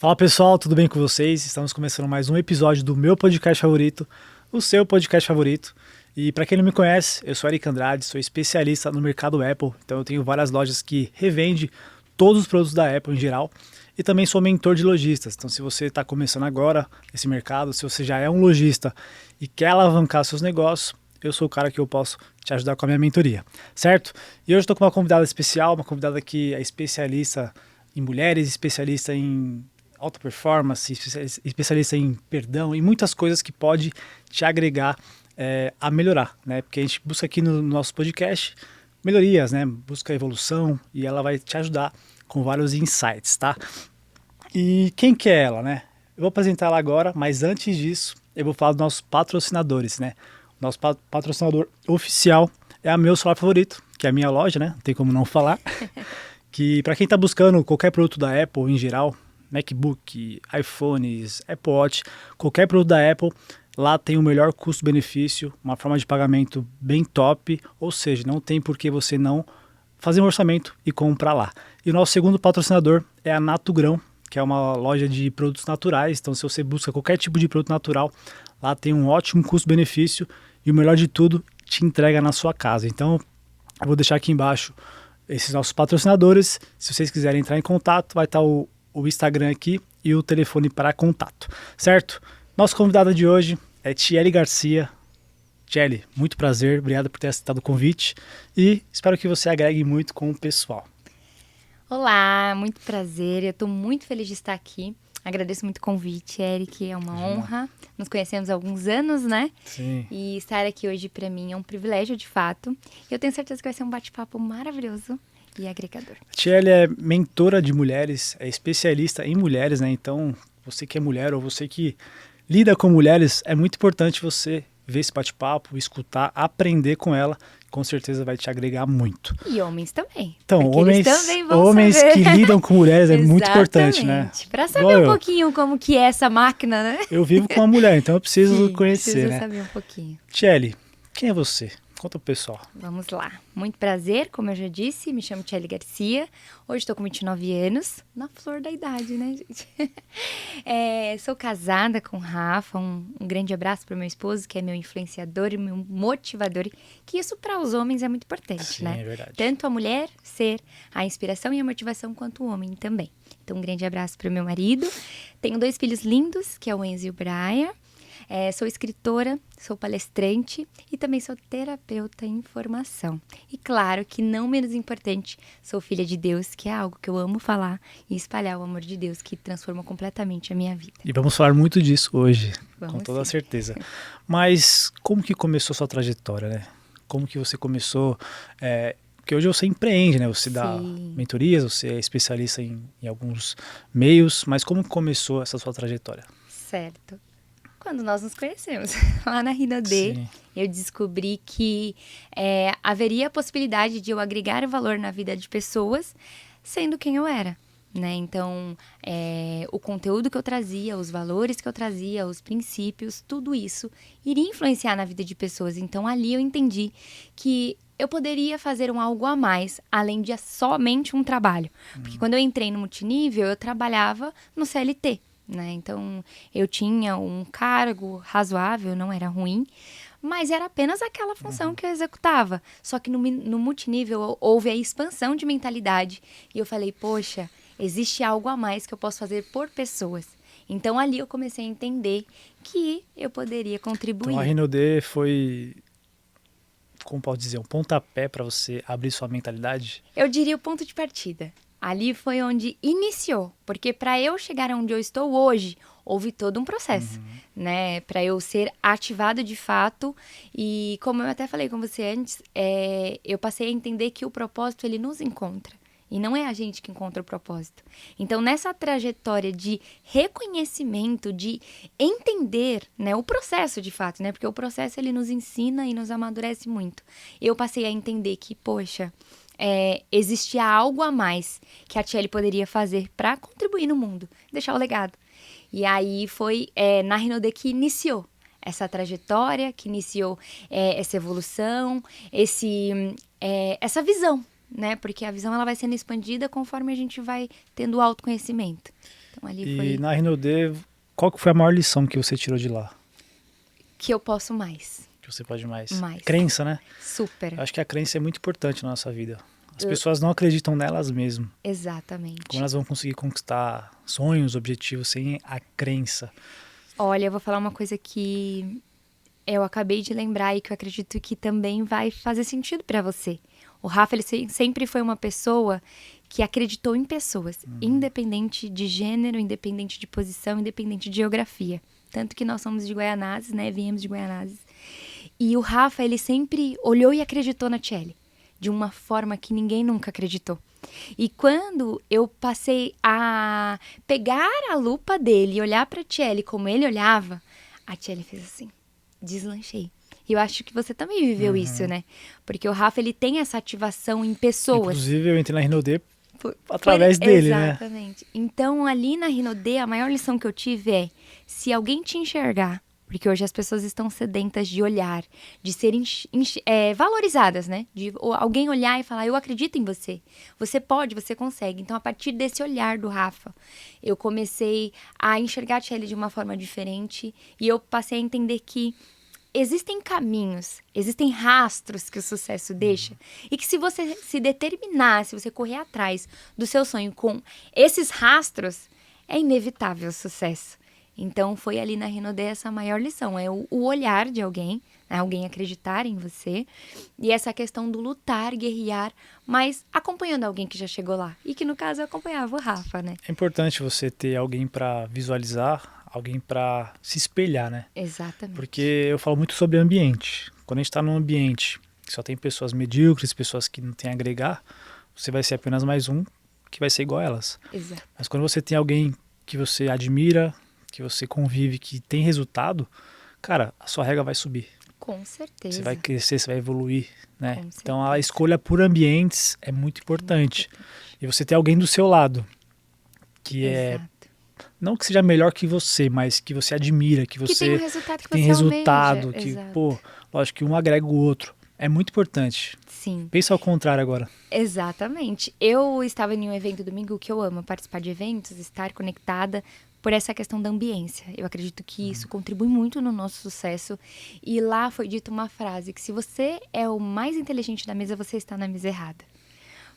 Fala pessoal, tudo bem com vocês? Estamos começando mais um episódio do meu podcast favorito, o seu podcast favorito. E para quem não me conhece, eu sou Eric Andrade, sou especialista no mercado Apple, então eu tenho várias lojas que revendem todos os produtos da Apple em geral. E também sou mentor de lojistas, então se você está começando agora esse mercado, se você já é um lojista e quer alavancar seus negócios, eu sou o cara que eu posso te ajudar com a minha mentoria, certo? E hoje estou com uma convidada especial, uma convidada que é especialista em mulheres, especialista em alta performance, especialista em perdão e muitas coisas que pode te agregar a melhorar, né? Porque a gente busca aqui no nosso podcast melhorias, né? Busca evolução e ela vai te ajudar com vários insights, tá? E quem que é ela, né? Eu vou apresentar ela agora, mas antes disso, eu vou falar dos nossos patrocinadores, né? O nosso patrocinador oficial é a Meu Celular Favorito, que é a minha loja, né? Não tem como não falar. Que para quem está buscando qualquer produto da Apple em geral, MacBook, iPhones, Apple Watch, qualquer produto da Apple, lá tem o melhor custo-benefício, uma forma de pagamento bem top, ou seja, não tem por que você não fazer um orçamento e comprar lá. E o nosso segundo patrocinador é a Nato Grão, que é uma loja de produtos naturais, então se você busca qualquer tipo de produto natural, lá tem um ótimo custo-benefício e o melhor de tudo, te entrega na sua casa. Então, eu vou deixar aqui embaixo esses nossos patrocinadores. Se vocês quiserem entrar em contato, vai estar o Instagram aqui e o telefone para contato, certo? Nossa convidada de hoje é Tiele Garcia. Tiele, muito prazer, obrigado por ter aceitado o convite e espero que você agregue muito com o pessoal. Olá, muito prazer, eu estou muito feliz de estar aqui. Agradeço muito o convite, Eric, é uma honra. Nos conhecemos há alguns anos, né? Sim. E estar aqui hoje para mim é um privilégio de fato. Eu tenho certeza que vai ser um bate-papo maravilhoso e agregador. Tiele é mentora de mulheres, é especialista em mulheres, né? Então, você que é mulher ou você que lida com mulheres, é muito importante você ver esse bate-papo, escutar, aprender com ela. Com certeza vai te agregar muito. E homens também. Então, eles também vão homens saber. que lidam com mulheres é muito importante, né? Para saber um pouquinho como que é essa máquina, né? Eu vivo com uma mulher, então eu preciso Sim, conhecer, preciso né? saber um pouquinho. Tiele, quem é você? Conta pro pessoal. Vamos lá. Muito prazer, como eu já disse, me chamo Tiele Garcia. Hoje estou com 29 anos, na flor da idade, né, gente? Sou casada com o Rafa, um grande abraço para o meu esposo, que é meu influenciador e meu motivador, que isso para os homens é muito importante, Sim, né? É verdade. Tanto a mulher ser a inspiração e a motivação, quanto o homem também. Então, um grande abraço para o meu marido. Tenho 2 filhos lindos, que é o Enzo e o Brian. Sou escritora, sou palestrante e também sou terapeuta em formação. E claro que não menos importante, sou filha de Deus, que é algo que eu amo falar e espalhar o amor de Deus, que transforma completamente a minha vida. E vamos falar muito disso hoje, Vamos com toda sim. certeza. Mas como que começou a sua trajetória, né? Como que você começou... Porque hoje você empreende, né? Você dá Sim. mentorias, você é especialista em alguns meios, mas como começou essa sua trajetória? Certo. Quando nós nos conhecemos, lá na Rinode, Sim. eu descobri que haveria a possibilidade de eu agregar valor na vida de pessoas sendo quem eu era, né? Então, o conteúdo que eu trazia, os valores que eu trazia, os princípios, tudo isso iria influenciar na vida de pessoas. Então, ali eu entendi que eu poderia fazer algo a mais, além de somente um trabalho. Porque quando eu entrei no multinível, eu trabalhava no CLT. Né? Então, eu tinha um cargo razoável, não era ruim, mas era apenas aquela função que eu executava. Só que no multinível houve a expansão de mentalidade e eu falei, poxa, existe algo a mais que eu posso fazer por pessoas. Então, ali eu comecei a entender que eu poderia contribuir. Então a Rinode foi, como pode dizer, um pontapé para você abrir sua mentalidade? Eu diria o ponto de partida. Ali foi onde iniciou, porque para eu chegar onde eu estou hoje, houve todo um processo, né? Para eu ser ativado de fato e como eu até falei com você antes, eu passei a entender que o propósito ele nos encontra e não é a gente que encontra o propósito. Então nessa trajetória de reconhecimento, de entender, né, o processo de fato, né? Porque o processo ele nos ensina e nos amadurece muito. Eu passei a entender que, poxa, existia algo a mais que a Tiele poderia fazer para contribuir no mundo, deixar o legado. E aí foi na Rinode que iniciou essa trajetória, que iniciou essa evolução, essa visão, né? Porque a visão ela vai sendo expandida conforme a gente vai tendo autoconhecimento. ali E foi na Rinode, qual que foi a maior lição que você tirou de lá? que eu posso mais. Que você pode mais? Mais. Crença, né? Super. Eu acho que a crença é muito importante na nossa vida. As Eu- pessoas não acreditam nelas mesmo. Exatamente. Como elas vão conseguir conquistar sonhos, objetivos sem a crença? Olha, eu vou falar uma coisa que eu acabei de lembrar e que eu acredito que também vai fazer sentido pra você. O Rafa, ele sempre foi uma pessoa que acreditou em pessoas, independente de gênero, independente de posição, independente de geografia. Tanto que nós somos de Guaianazes, né? Viemos de Guaianazes. E o Rafa, ele sempre olhou e acreditou na Tchelle, de uma forma que ninguém nunca acreditou. E quando eu passei a pegar a lupa dele e olhar pra Tchelle como ele olhava, a Tchelle fez assim, deslanchei. E eu acho que você também viveu isso, né? Porque o Rafa, ele tem essa ativação em pessoas. Inclusive, eu entrei na Rinode Por- através por- dele, né? Exatamente. Então, ali na Rinode, a maior lição que eu tive é, se alguém te enxergar, porque hoje as pessoas estão sedentas de olhar, de serem valorizadas, né? De alguém olhar e falar, eu acredito em você. Você pode, você consegue. Então, a partir desse olhar do Rafa, eu comecei a enxergar a Tchelle de uma forma diferente e eu passei a entender que existem caminhos, existem rastros que o sucesso deixa e que se você se determinar, se você correr atrás do seu sonho com esses rastros, é inevitável o sucesso. Então, foi ali na Rinode essa maior lição, é o olhar de alguém, né? Alguém acreditar em você e essa questão do lutar, guerrear, mas acompanhando alguém que já chegou lá e que no caso eu acompanhava o Rafa, né? É importante você ter alguém para visualizar, alguém para se espelhar, né? Exatamente. Porque eu falo muito sobre ambiente. Quando a gente está num ambiente que só tem pessoas medíocres, pessoas que não têm a agregar, você vai ser apenas mais um que vai ser igual a elas. Exato. Mas quando você tem alguém que você admira, que você convive, que tem resultado, cara, a sua régua vai subir. Com certeza. Você vai crescer, você vai evoluir, né? Com Então a certeza. escolha por ambientes é muito importante. E você ter alguém do seu lado que Exato. não que seja melhor que você, mas que você admira, que Que você tem o resultado que tem você resultado, almeja. que, Exato. pô, lógico que um agrega o outro. É muito importante. Sim, Pensa ao contrário agora. exatamente. Eu estava em um evento domingo que eu amo participar de eventos, estar conectada por essa questão da ambiência. Eu acredito que isso contribui muito no nosso sucesso. E lá foi dita uma frase que se você é o mais inteligente da mesa, você está na mesa errada.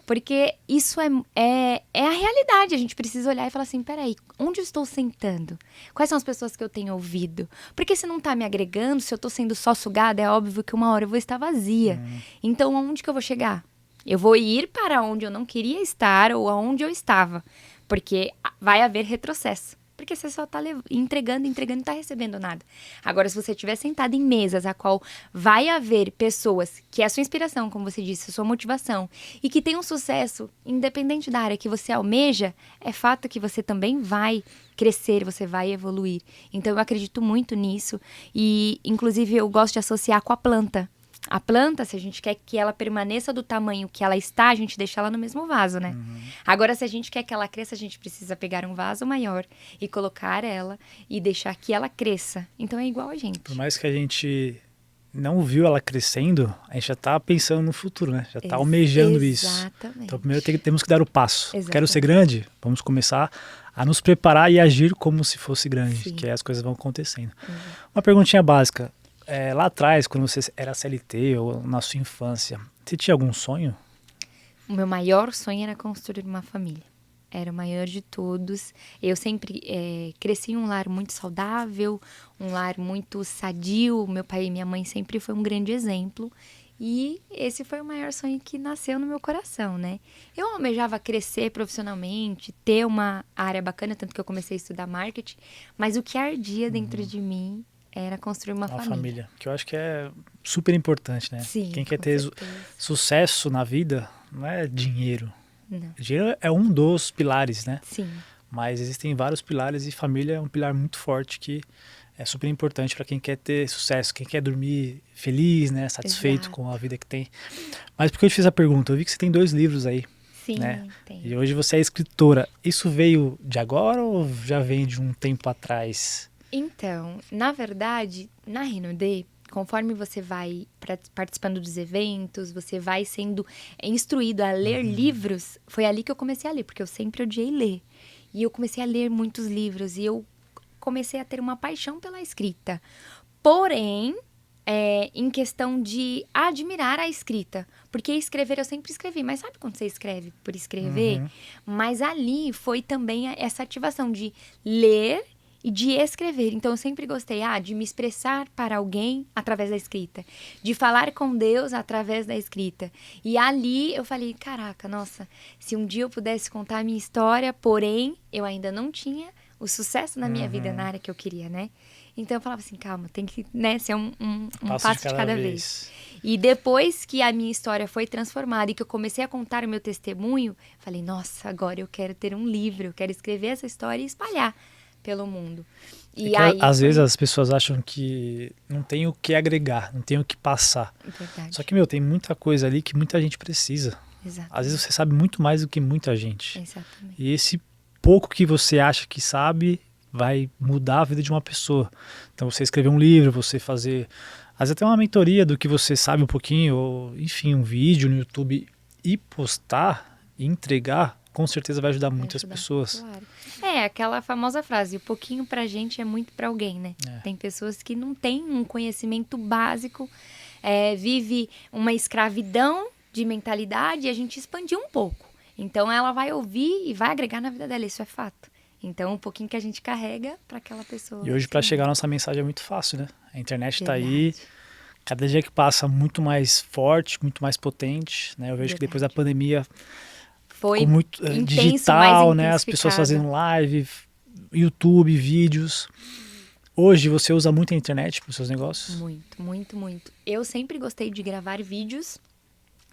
Porque isso é a realidade. A gente precisa olhar e falar assim, peraí, onde eu estou sentando? Quais são as pessoas que eu tenho ouvido? Porque se não está me agregando, se eu estou sendo só sugada, é óbvio que uma hora eu vou estar vazia. Então, aonde que eu vou chegar? Eu vou ir para onde eu não queria estar ou aonde eu estava. Porque vai haver retrocesso. Porque você só está entregando e não está recebendo nada. Agora, se você estiver sentado em mesas a qual vai haver pessoas que é a sua inspiração, como você disse, a sua motivação, e que tem um sucesso, independente da área que você almeja, é fato que você também vai crescer, você vai evoluir. Então, eu acredito muito nisso. E, inclusive, eu gosto de associar com a planta. A planta, se a gente quer que ela permaneça do tamanho que ela está, a gente deixa ela no mesmo vaso, né? Agora, se a gente quer que ela cresça, a gente precisa pegar um vaso maior e colocar ela e deixar que ela cresça. Então, é igual a gente. Por mais que a gente não viu ela crescendo, a gente já está pensando no futuro, né? Já está almejando isso. Exatamente. Então, primeiro temos que dar o passo. Exatamente. Quero ser grande? Vamos começar a nos preparar e agir como se fosse grande, Sim. que aí as coisas vão acontecendo. Uma perguntinha básica. Lá atrás, quando você era CLT ou na sua infância, você tinha algum sonho? O meu maior sonho era construir uma família. Era o maior de todos. Eu sempre cresci em um lar muito saudável, um lar muito sadio. Meu pai e minha mãe sempre foi um grande exemplo. E esse foi o maior sonho que nasceu no meu coração, né? Eu almejava crescer profissionalmente, ter uma área bacana, tanto que eu comecei a estudar marketing. Mas o que ardia dentro de mim era construir uma família. Que eu acho que é super importante, né? Sim, Quem quer com ter certeza. sucesso na vida não é dinheiro. Não. Dinheiro é um dos pilares, né? Sim, Mas existem vários pilares e família é um pilar muito forte que é super importante para quem quer ter sucesso, quem quer dormir feliz, né? Satisfeito Exato. com a vida que tem. Mas por que eu te fiz a pergunta? Eu vi que você tem 2 livros aí, sim, né? tem. E hoje você é escritora. Isso veio de agora ou já vem de um tempo atrás? Então, na verdade, na Rinode, conforme você vai participando dos eventos, você vai sendo instruído a ler livros, foi ali que eu comecei a ler, porque eu sempre odiei ler. E eu comecei a ler muitos livros e eu comecei a ter uma paixão pela escrita. Porém, em questão de admirar a escrita. Porque escrever eu sempre escrevi, mas sabe quando você escreve por escrever? Uhum. Mas ali foi também essa ativação de ler e de escrever. Então, eu sempre gostei de me expressar para alguém através da escrita. De falar com Deus através da escrita. E ali eu falei, caraca, nossa, se um dia eu pudesse contar a minha história, porém, eu ainda não tinha o sucesso na minha vida na área que eu queria, né? Então, eu falava assim, calma, tem que ser um passo de cada vez. E depois que a minha história foi transformada e que eu comecei a contar o meu testemunho, falei, nossa, agora eu quero ter um livro, eu quero escrever essa história e espalhar pelo mundo. E aí, às vezes as pessoas acham que não tem o que agregar, não tem o que passar. Verdade. Só que, tem muita coisa ali que muita gente precisa. Exatamente. Às vezes você sabe muito mais do que muita gente. Exatamente. E esse pouco que você acha que sabe vai mudar a vida de uma pessoa. Então você escrever um livro, você fazer às vezes até uma mentoria do que você sabe um pouquinho, ou enfim, um vídeo no YouTube e postar e entregar, com certeza vai ajudar muitas pessoas. Claro. Aquela famosa frase, o pouquinho pra gente é muito pra alguém, né? Tem pessoas que não têm um conhecimento básico, vive uma escravidão de mentalidade e a gente expandiu um pouco. Então ela vai ouvir e vai agregar na vida dela, isso é fato. Então, um pouquinho que a gente carrega para aquela pessoa. E hoje, para chegar a nossa mensagem é muito fácil, né? A internet está aí, cada dia que passa muito mais forte, muito mais potente, né? Eu vejo que depois da pandemia ficou muito digital, né? As pessoas fazendo live, YouTube, vídeos. Hoje você usa muito a internet para os seus negócios? Muito, muito, muito. Eu sempre gostei de gravar vídeos,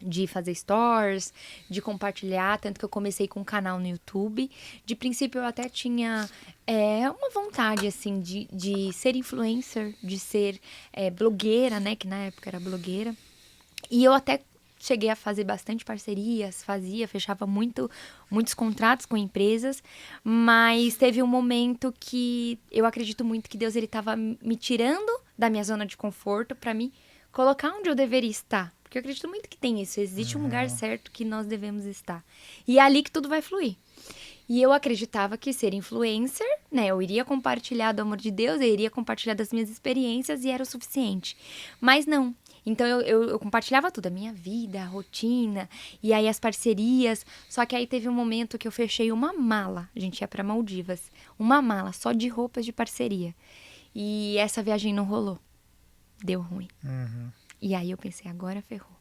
de fazer stories, de compartilhar, tanto que eu comecei com um canal no YouTube. De princípio, eu até tinha uma vontade, assim, de ser influencer, de ser blogueira, né? Que na época era blogueira. E eu até cheguei a fazer bastante parcerias, fechava muitos contratos com empresas, mas teve um momento que eu acredito muito que Deus estava me tirando da minha zona de conforto para me colocar onde eu deveria estar. Porque eu acredito muito que tem isso. Existe um lugar certo que nós devemos estar. E é ali que tudo vai fluir. E eu acreditava que ser influencer, né? Eu iria compartilhar do amor de Deus, eu iria compartilhar das minhas experiências e era o suficiente. Mas não. Então, eu compartilhava tudo. A minha vida, a rotina, e aí as parcerias. Só que aí teve um momento que eu fechei uma mala. A gente ia para Maldivas. Uma mala só de roupas de parceria. E essa viagem não rolou. Deu ruim. E aí eu pensei, agora ferrou.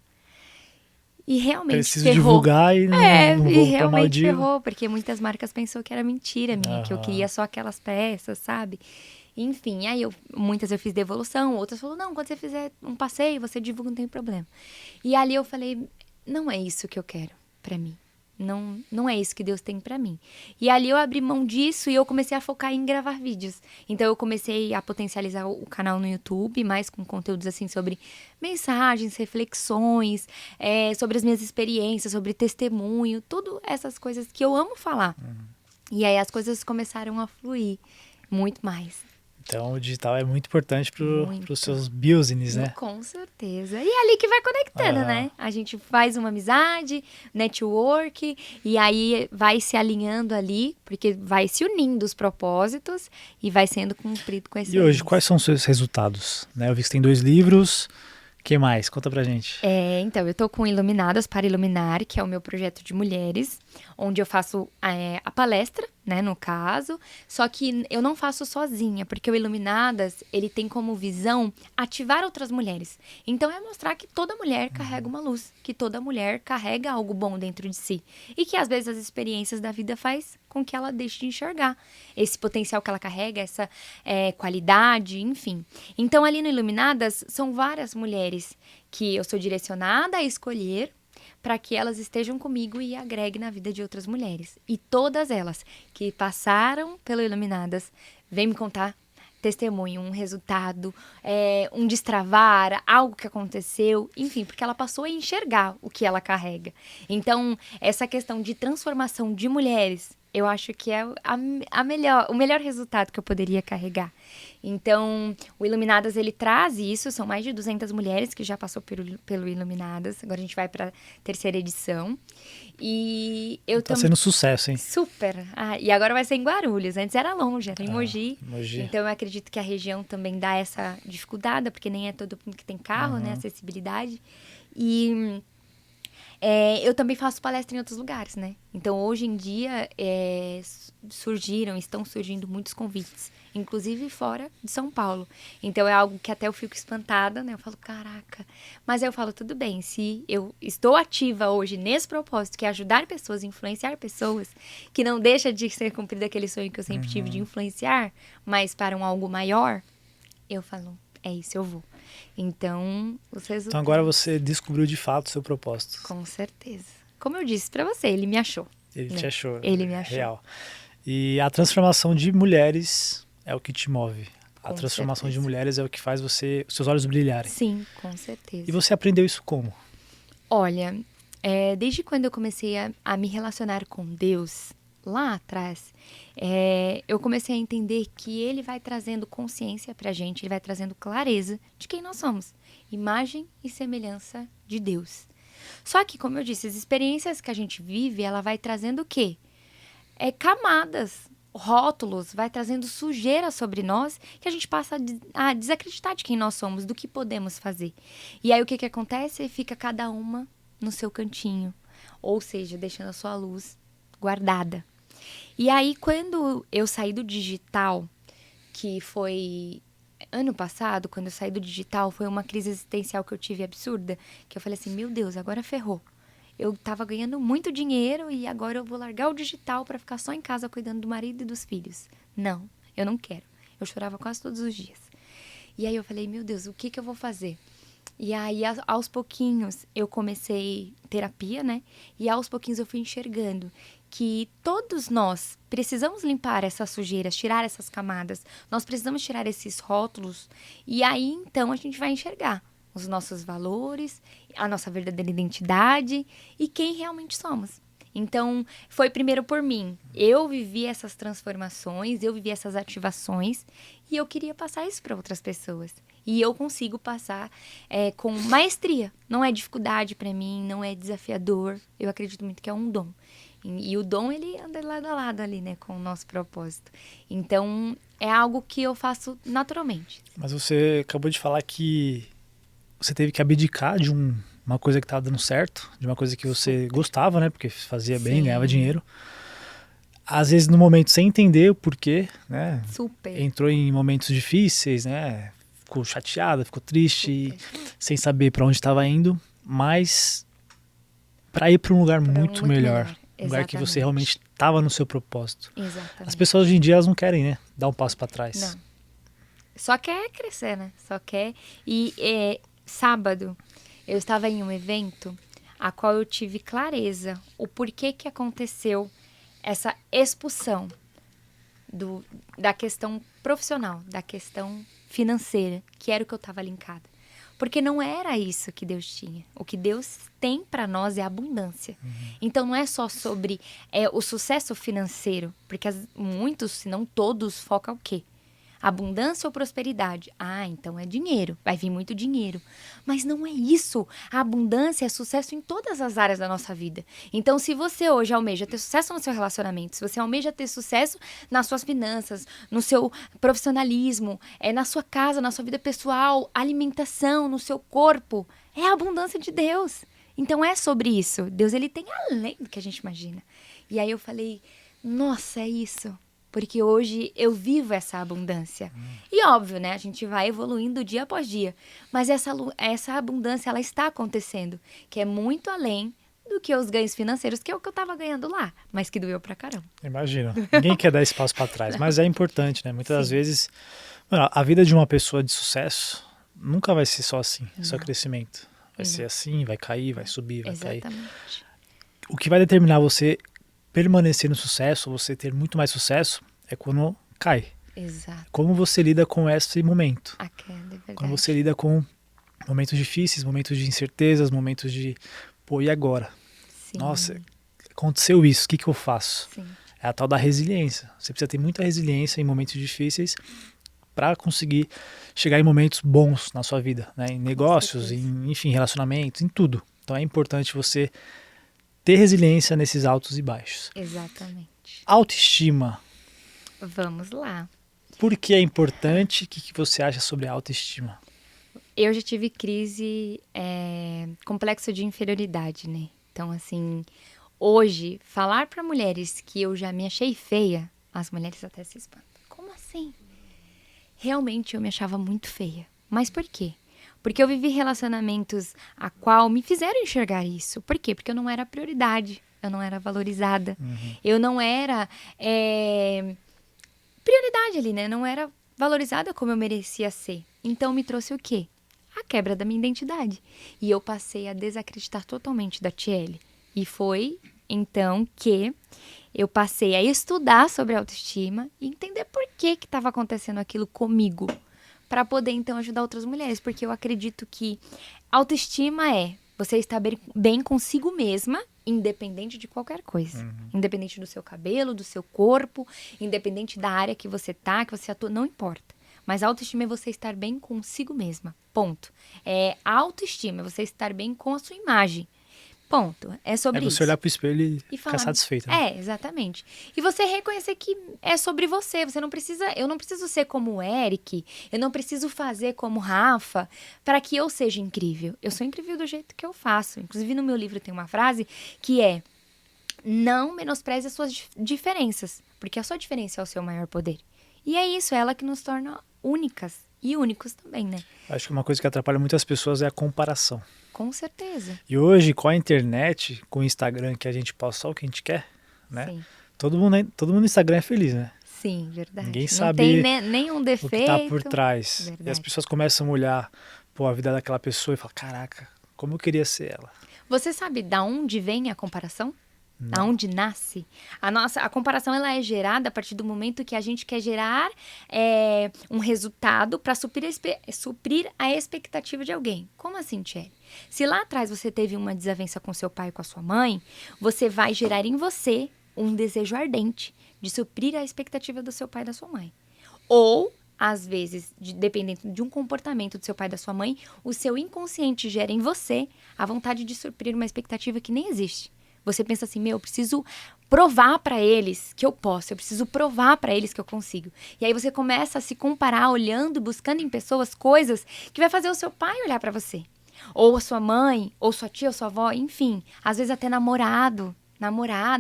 E realmente preciso ferrou. Divulgar e não vou e realmente pra ferrou, porque muitas marcas pensou que era mentira minha, que eu queria só aquelas peças, sabe? Enfim, aí muitas eu fiz devolução, outras falaram, não, quando você fizer um passeio, você divulga, não tem problema. E ali eu falei, não é isso que eu quero pra mim. Não é isso que Deus tem pra mim. E ali eu abri mão disso e eu comecei a focar em gravar vídeos. Então eu comecei a potencializar o canal no YouTube, mais com conteúdos assim sobre mensagens, reflexões, sobre as minhas experiências, sobre testemunho, tudo essas coisas que eu amo falar. E aí as coisas começaram a fluir muito mais. Então, o digital é muito importante para os seus business, né? Com certeza. E é ali que vai conectando, né? A gente faz uma amizade, network, e aí vai se alinhando ali, porque vai se unindo os propósitos e vai sendo cumprido com esse. E hoje, quais são os seus resultados? Né? Eu vi que você tem 2 livros. O que mais? Conta pra gente. Então, eu tô com Iluminadas para Iluminar, que é o meu projeto de mulheres, onde eu faço a palestra, né, no caso, só que eu não faço sozinha, porque o Iluminadas, ele tem como visão ativar outras mulheres. Então, é mostrar que toda mulher carrega uma luz, que toda mulher carrega algo bom dentro de si. E que, às vezes, as experiências da vida faz com que ela deixe de enxergar esse potencial que ela carrega, essa qualidade, enfim. Então, ali no Iluminadas, são várias mulheres que eu sou direcionada a escolher para que elas estejam comigo e agreguem na vida de outras mulheres. E todas elas que passaram pelo Iluminadas vêm me contar testemunho, um resultado, um destravar, algo que aconteceu, enfim, porque ela passou a enxergar o que ela carrega. Então, essa questão de transformação de mulheres eu acho que é o melhor resultado que eu poderia carregar. Então, o Iluminadas, ele traz isso, são mais de 200 mulheres que já passou pelo Iluminadas, agora a gente vai para a 3ª edição. E eu Tá sendo sucesso, hein? Super! E agora vai ser em Guarulhos, antes era longe, era em Mogi. Mogi. Então, eu acredito que a região também dá essa dificuldade, porque nem é todo mundo que tem carro, né, acessibilidade. E... eu também faço palestra em outros lugares, né? Então, hoje em dia, estão surgindo muitos convites, inclusive fora de São Paulo. Então, é algo que até eu fico espantada, né? Eu falo, caraca. Mas eu falo, tudo bem, se eu estou ativa hoje nesse propósito, que é ajudar pessoas, influenciar pessoas, que não deixa de ser cumprido aquele sonho que eu sempre tive de influenciar, mas para um algo maior, eu falo, é isso, eu vou. Então, os resultados... Então agora você descobriu de fato o seu propósito. Com certeza. Como eu disse pra você, ele me achou. Ele te achou. Ele me achou. Real. E a transformação de mulheres é o que te move. A Com transformação certeza. de mulheres é o que faz seus olhos brilharem. Sim, com certeza. E você aprendeu isso como? Olha, desde quando eu comecei a me relacionar com Deus, lá atrás, eu comecei a entender que Ele vai trazendo consciência pra gente, Ele vai trazendo clareza de quem nós somos. Imagem e semelhança de Deus. Só que, como eu disse, as experiências que a gente vive, ela vai trazendo o quê? Camadas, rótulos, vai trazendo sujeira sobre nós que a gente passa a desacreditar de quem nós somos, do que podemos fazer. E aí o que acontece? Fica cada uma no seu cantinho, ou seja, deixando a sua luz guardada. E aí quando eu saí do digital, que foi ano passado, quando eu saí do digital, foi uma crise existencial que eu tive absurda, que eu falei assim, meu Deus, agora ferrou. Eu tava ganhando muito dinheiro e agora eu vou largar o digital para ficar só em casa cuidando do marido e dos filhos. Não, eu não quero. Eu chorava quase todos os dias. E aí eu falei, meu Deus, o que eu vou fazer? E aí, aos pouquinhos, eu comecei terapia, né? E aos pouquinhos eu fui enxergando que todos nós precisamos limpar essas sujeiras, tirar essas camadas. Nós precisamos tirar esses rótulos. E aí, então, a gente vai enxergar os nossos valores, a nossa verdadeira identidade e quem realmente somos. Então, foi primeiro por mim. Eu vivi essas transformações, eu vivi essas ativações e eu queria passar isso para outras pessoas. E eu consigo passar com maestria. Não é dificuldade para mim, não é desafiador. Eu acredito muito que é um dom. E o dom, ele anda lado a lado ali, né, com o nosso propósito. Então, é algo que eu faço naturalmente. Mas você acabou de falar que você teve que abdicar de uma coisa que estava dando certo, de uma coisa que você gostava, né? Porque fazia bem, ganhava dinheiro. Às vezes no momento sem entender o porquê, né? Super. Entrou em momentos difíceis, né? Ficou chateada, ficou triste, sem saber para onde estava indo, mas para ir para um lugar muito melhor. Um lugar que você realmente estava no seu propósito. Exatamente. As pessoas hoje em dia elas não querem, né? Dar um passo para trás. Não. Só quer crescer, né? Só quer. E sábado, eu estava em um evento a qual eu tive clareza o porquê que aconteceu essa expulsão da questão profissional, da questão financeira, que era o que eu estava linkada. Porque não era isso que Deus tinha. O que Deus tem para nós é abundância. Então, não é só sobre o sucesso financeiro, porque muitos, se não todos, focam o quê? Abundância ou prosperidade? Então é dinheiro, vai vir muito dinheiro. Mas não é isso. A abundância é sucesso em todas as áreas da nossa vida. Então, se você hoje almeja ter sucesso no seu relacionamento, se você almeja ter sucesso nas suas finanças, no seu profissionalismo, na sua casa, na sua vida pessoal, alimentação, no seu corpo, é a abundância de Deus. Então é sobre isso. Deus, ele tem além do que a gente imagina. E aí eu falei, nossa, é isso. Porque hoje eu vivo essa abundância. E óbvio, né? A gente vai evoluindo dia após dia. Mas essa abundância, ela está acontecendo. Que é muito além do que os ganhos financeiros, que é o que eu estava ganhando lá. Mas que doeu pra caramba. Imagino. Ninguém quer dar esse passo para trás. Mas é importante, né? Muitas das vezes, a vida de uma pessoa de sucesso nunca vai ser só assim. Só crescimento. Vai ser assim, vai cair, vai subir, vai cair. Exatamente. O que vai determinar você permanecer no sucesso, você ter muito mais sucesso, é quando cai. Exato. Como você lida com esse momento. A queda, é verdade. Quando você lida com momentos difíceis, momentos de incertezas, momentos de, e agora? Sim. Nossa, aconteceu isso, o que eu faço? Sim. É a tal da resiliência. Você precisa ter muita resiliência em momentos difíceis para conseguir chegar em momentos bons na sua vida, né? Em negócios, enfim, relacionamentos, em tudo. Então é importante você ter resiliência nesses altos e baixos. Exatamente. Autoestima. Vamos lá. Por que é importante? O que você acha sobre a autoestima? Eu já tive crise, complexo de inferioridade, né? Então, assim, hoje, falar para mulheres que eu já me achei feia, as mulheres até se espantam. Como assim? Realmente eu me achava muito feia. Mas por quê? Porque eu vivi relacionamentos a qual me fizeram enxergar isso. Por quê? Porque eu não era prioridade, eu não era valorizada, eu não era prioridade ali, né? Não era valorizada como eu merecia ser. Então me trouxe o quê? A quebra da minha identidade. E eu passei a desacreditar totalmente da Tiele. E foi então que eu passei a estudar sobre autoestima e entender por que estava acontecendo aquilo comigo. Para poder então ajudar outras mulheres. Porque eu acredito que autoestima é você estar bem consigo mesma, independente de qualquer coisa. Independente do seu cabelo, do seu corpo, independente da área que você tá, que você atua, não importa. Mas autoestima é você estar bem consigo mesma. Ponto. Autoestima é você estar bem com a sua imagem. Ponto. É sobre isso. É você olhar pro espelho e ficar falar, satisfeita. Né? Exatamente. E você reconhecer que é sobre você. Você não precisa, eu não preciso ser como o Eric, eu não preciso fazer como o Rafa para que eu seja incrível. Eu sou incrível do jeito que eu faço. Inclusive no meu livro tem uma frase que é: não menospreze as suas diferenças, porque a sua diferença é o seu maior poder. E é isso, é ela que nos torna únicas e únicos também, né? Acho que uma coisa que atrapalha muitas pessoas é a comparação. Com certeza. E hoje, com a internet, com o Instagram, que a gente posta só o que a gente quer, né? Sim. Todo mundo no Instagram é feliz, né? Sim, verdade. Ninguém não sabe tem nenhum defeito. o que tá por trás. Verdade. E as pessoas começam a olhar a vida daquela pessoa e falam, caraca, como eu queria ser ela. Você sabe da onde vem a comparação? Não. Aonde nasce? A comparação ela é gerada a partir do momento que a gente quer gerar um resultado para suprir a expectativa de alguém. Como assim, Thierry? Se lá atrás você teve uma desavença com seu pai e com a sua mãe, você vai gerar em você um desejo ardente de suprir a expectativa do seu pai e da sua mãe. Ou, às vezes, dependendo de um comportamento do seu pai e da sua mãe, o seu inconsciente gera em você a vontade de suprir uma expectativa que nem existe. Você pensa assim, eu preciso provar para eles que eu posso, eu preciso provar para eles que eu consigo. E aí você começa a se comparar, olhando, buscando em pessoas coisas que vai fazer o seu pai olhar para você. Ou a sua mãe, ou sua tia, ou sua avó, enfim. Às vezes até namorada,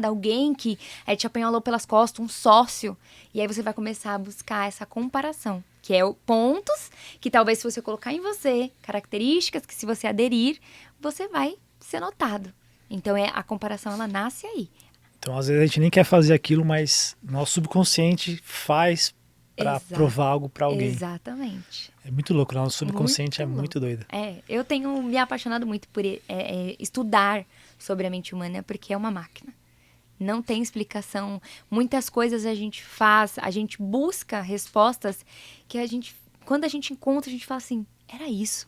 alguém que te apanhou pelas costas, um sócio. E aí você vai começar a buscar essa comparação, que é pontos que talvez se você colocar em você, características que se você aderir, você vai ser notado. Então, a comparação, ela nasce aí. Então, às vezes, a gente nem quer fazer aquilo, mas nosso subconsciente faz para provar algo para alguém. Exatamente. É muito louco, nosso subconsciente muito doido. Eu tenho me apaixonado muito por estudar sobre a mente humana, porque é uma máquina. Não tem explicação. Muitas coisas a gente faz, a gente busca respostas que quando a gente encontra, a gente fala assim, era isso.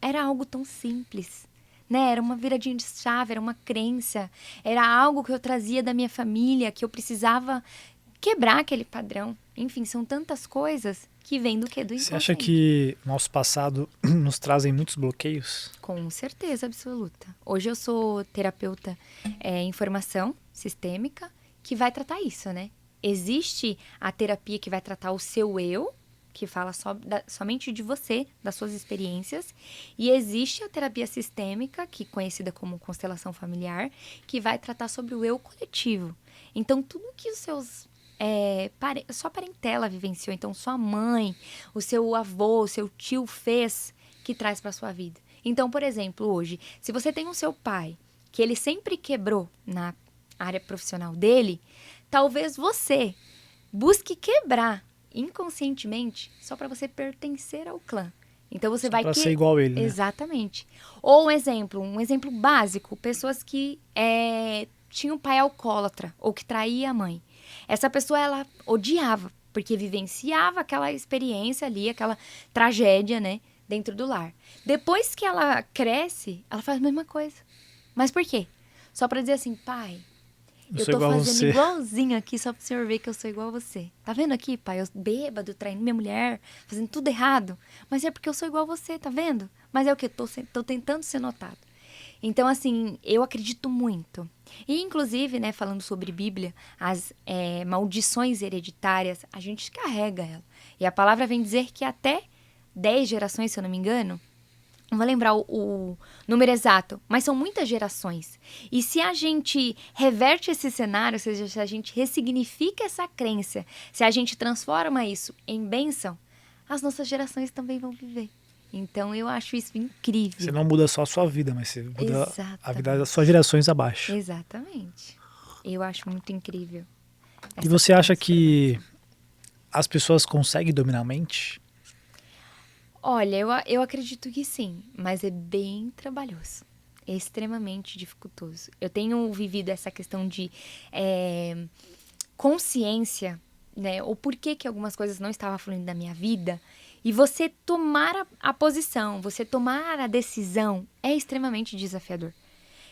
Era algo tão simples. Né? Era uma viradinha de chave, era uma crença, era algo que eu trazia da minha família, que eu precisava quebrar aquele padrão. Enfim, são tantas coisas que vêm do inconsciente. Você acha que o nosso passado nos trazem muitos bloqueios? Com certeza absoluta. Hoje eu sou terapeuta em formação sistêmica que vai tratar isso, né? Existe a terapia que vai tratar o seu eu, que fala somente de você, das suas experiências. E existe a terapia sistêmica, que é conhecida como constelação familiar, que vai tratar sobre o eu coletivo. Então, tudo que os seus... sua parentela vivenciou, então sua mãe, o seu avô, o seu tio fez, que traz para sua vida. Então, por exemplo, hoje, se você tem o seu pai, que ele sempre quebrou na área profissional dele, talvez você busque quebrar inconscientemente, só para você pertencer ao clã. Então você vai ser igual a ele, né? Exatamente. Ou um exemplo básico, pessoas que tinham um pai alcoólatra ou que traía a mãe. Essa pessoa ela odiava, porque vivenciava aquela experiência ali, aquela tragédia, né, dentro do lar. Depois que ela cresce, ela faz a mesma coisa. Mas por quê? Só para dizer assim, pai, Eu Eu sou tô igual a fazendo você. igualzinho aqui só pro senhor ver que eu sou igual a você. Tá vendo aqui, pai? Eu bêbado, traindo minha mulher, fazendo tudo errado. Mas é porque eu sou igual a você, tá vendo? Mas é o que? Tô tentando ser notado. Então, assim, eu acredito muito. E, inclusive, né, falando sobre Bíblia, as maldições hereditárias, a gente carrega ela. E a palavra vem dizer que até 10 gerações, se eu não me engano, não vou lembrar o número exato, mas são muitas gerações. E se a gente reverte esse cenário, ou seja, se a gente ressignifica essa crença, se a gente transforma isso em bênção, as nossas gerações também vão viver. Então, eu acho isso incrível. Você não muda só a sua vida, mas você muda a Exatamente. vida das suas gerações abaixo. Exatamente. Eu acho muito incrível. E você acha que as pessoas conseguem dominar a mente? Olha, eu acredito que sim, mas é bem trabalhoso. É extremamente dificultoso. Eu tenho vivido essa questão de consciência, né? O porquê que algumas coisas não estavam fluindo da minha vida. E você tomar a posição, você tomar a decisão é extremamente desafiador.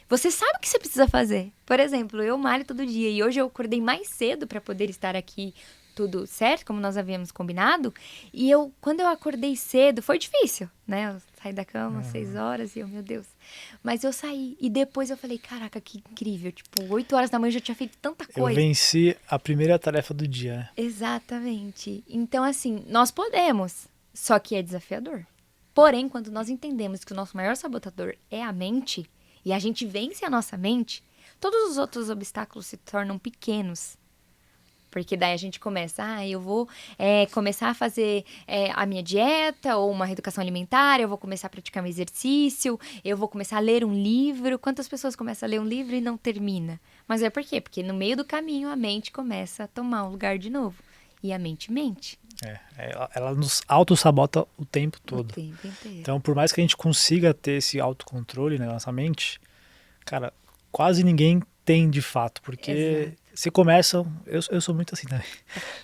Você sabe o que você precisa fazer. Por exemplo, eu malho todo dia e hoje eu acordei mais cedo para poder estar aqui tudo certo, como nós havíamos combinado. E quando eu acordei cedo, foi difícil, né? Eu saí da cama às 6 horas e meu Deus. Mas eu saí e depois eu falei, caraca, que incrível. Tipo, 8 horas da manhã eu já tinha feito tanta Eu coisa. venci a primeira tarefa do dia, né? Exatamente. Então, assim, nós podemos, só que é desafiador. Porém, quando nós entendemos que o nosso maior sabotador é a mente, e a gente vence a nossa mente, todos os outros obstáculos se tornam pequenos. Porque daí a gente começa, eu vou começar a fazer a minha dieta ou uma reeducação alimentar, eu vou começar a praticar meu exercício, eu vou começar a ler um livro. Quantas pessoas começam a ler um livro e não termina? Mas é por quê? Porque no meio do caminho a mente começa a tomar o lugar de novo. E a mente mente. Ela nos auto-sabota o tempo todo. O tempo inteiro. Então, por mais que a gente consiga ter esse autocontrole na nossa mente, cara, quase ninguém tem de fato, porque Exato. você começa, eu sou muito assim também.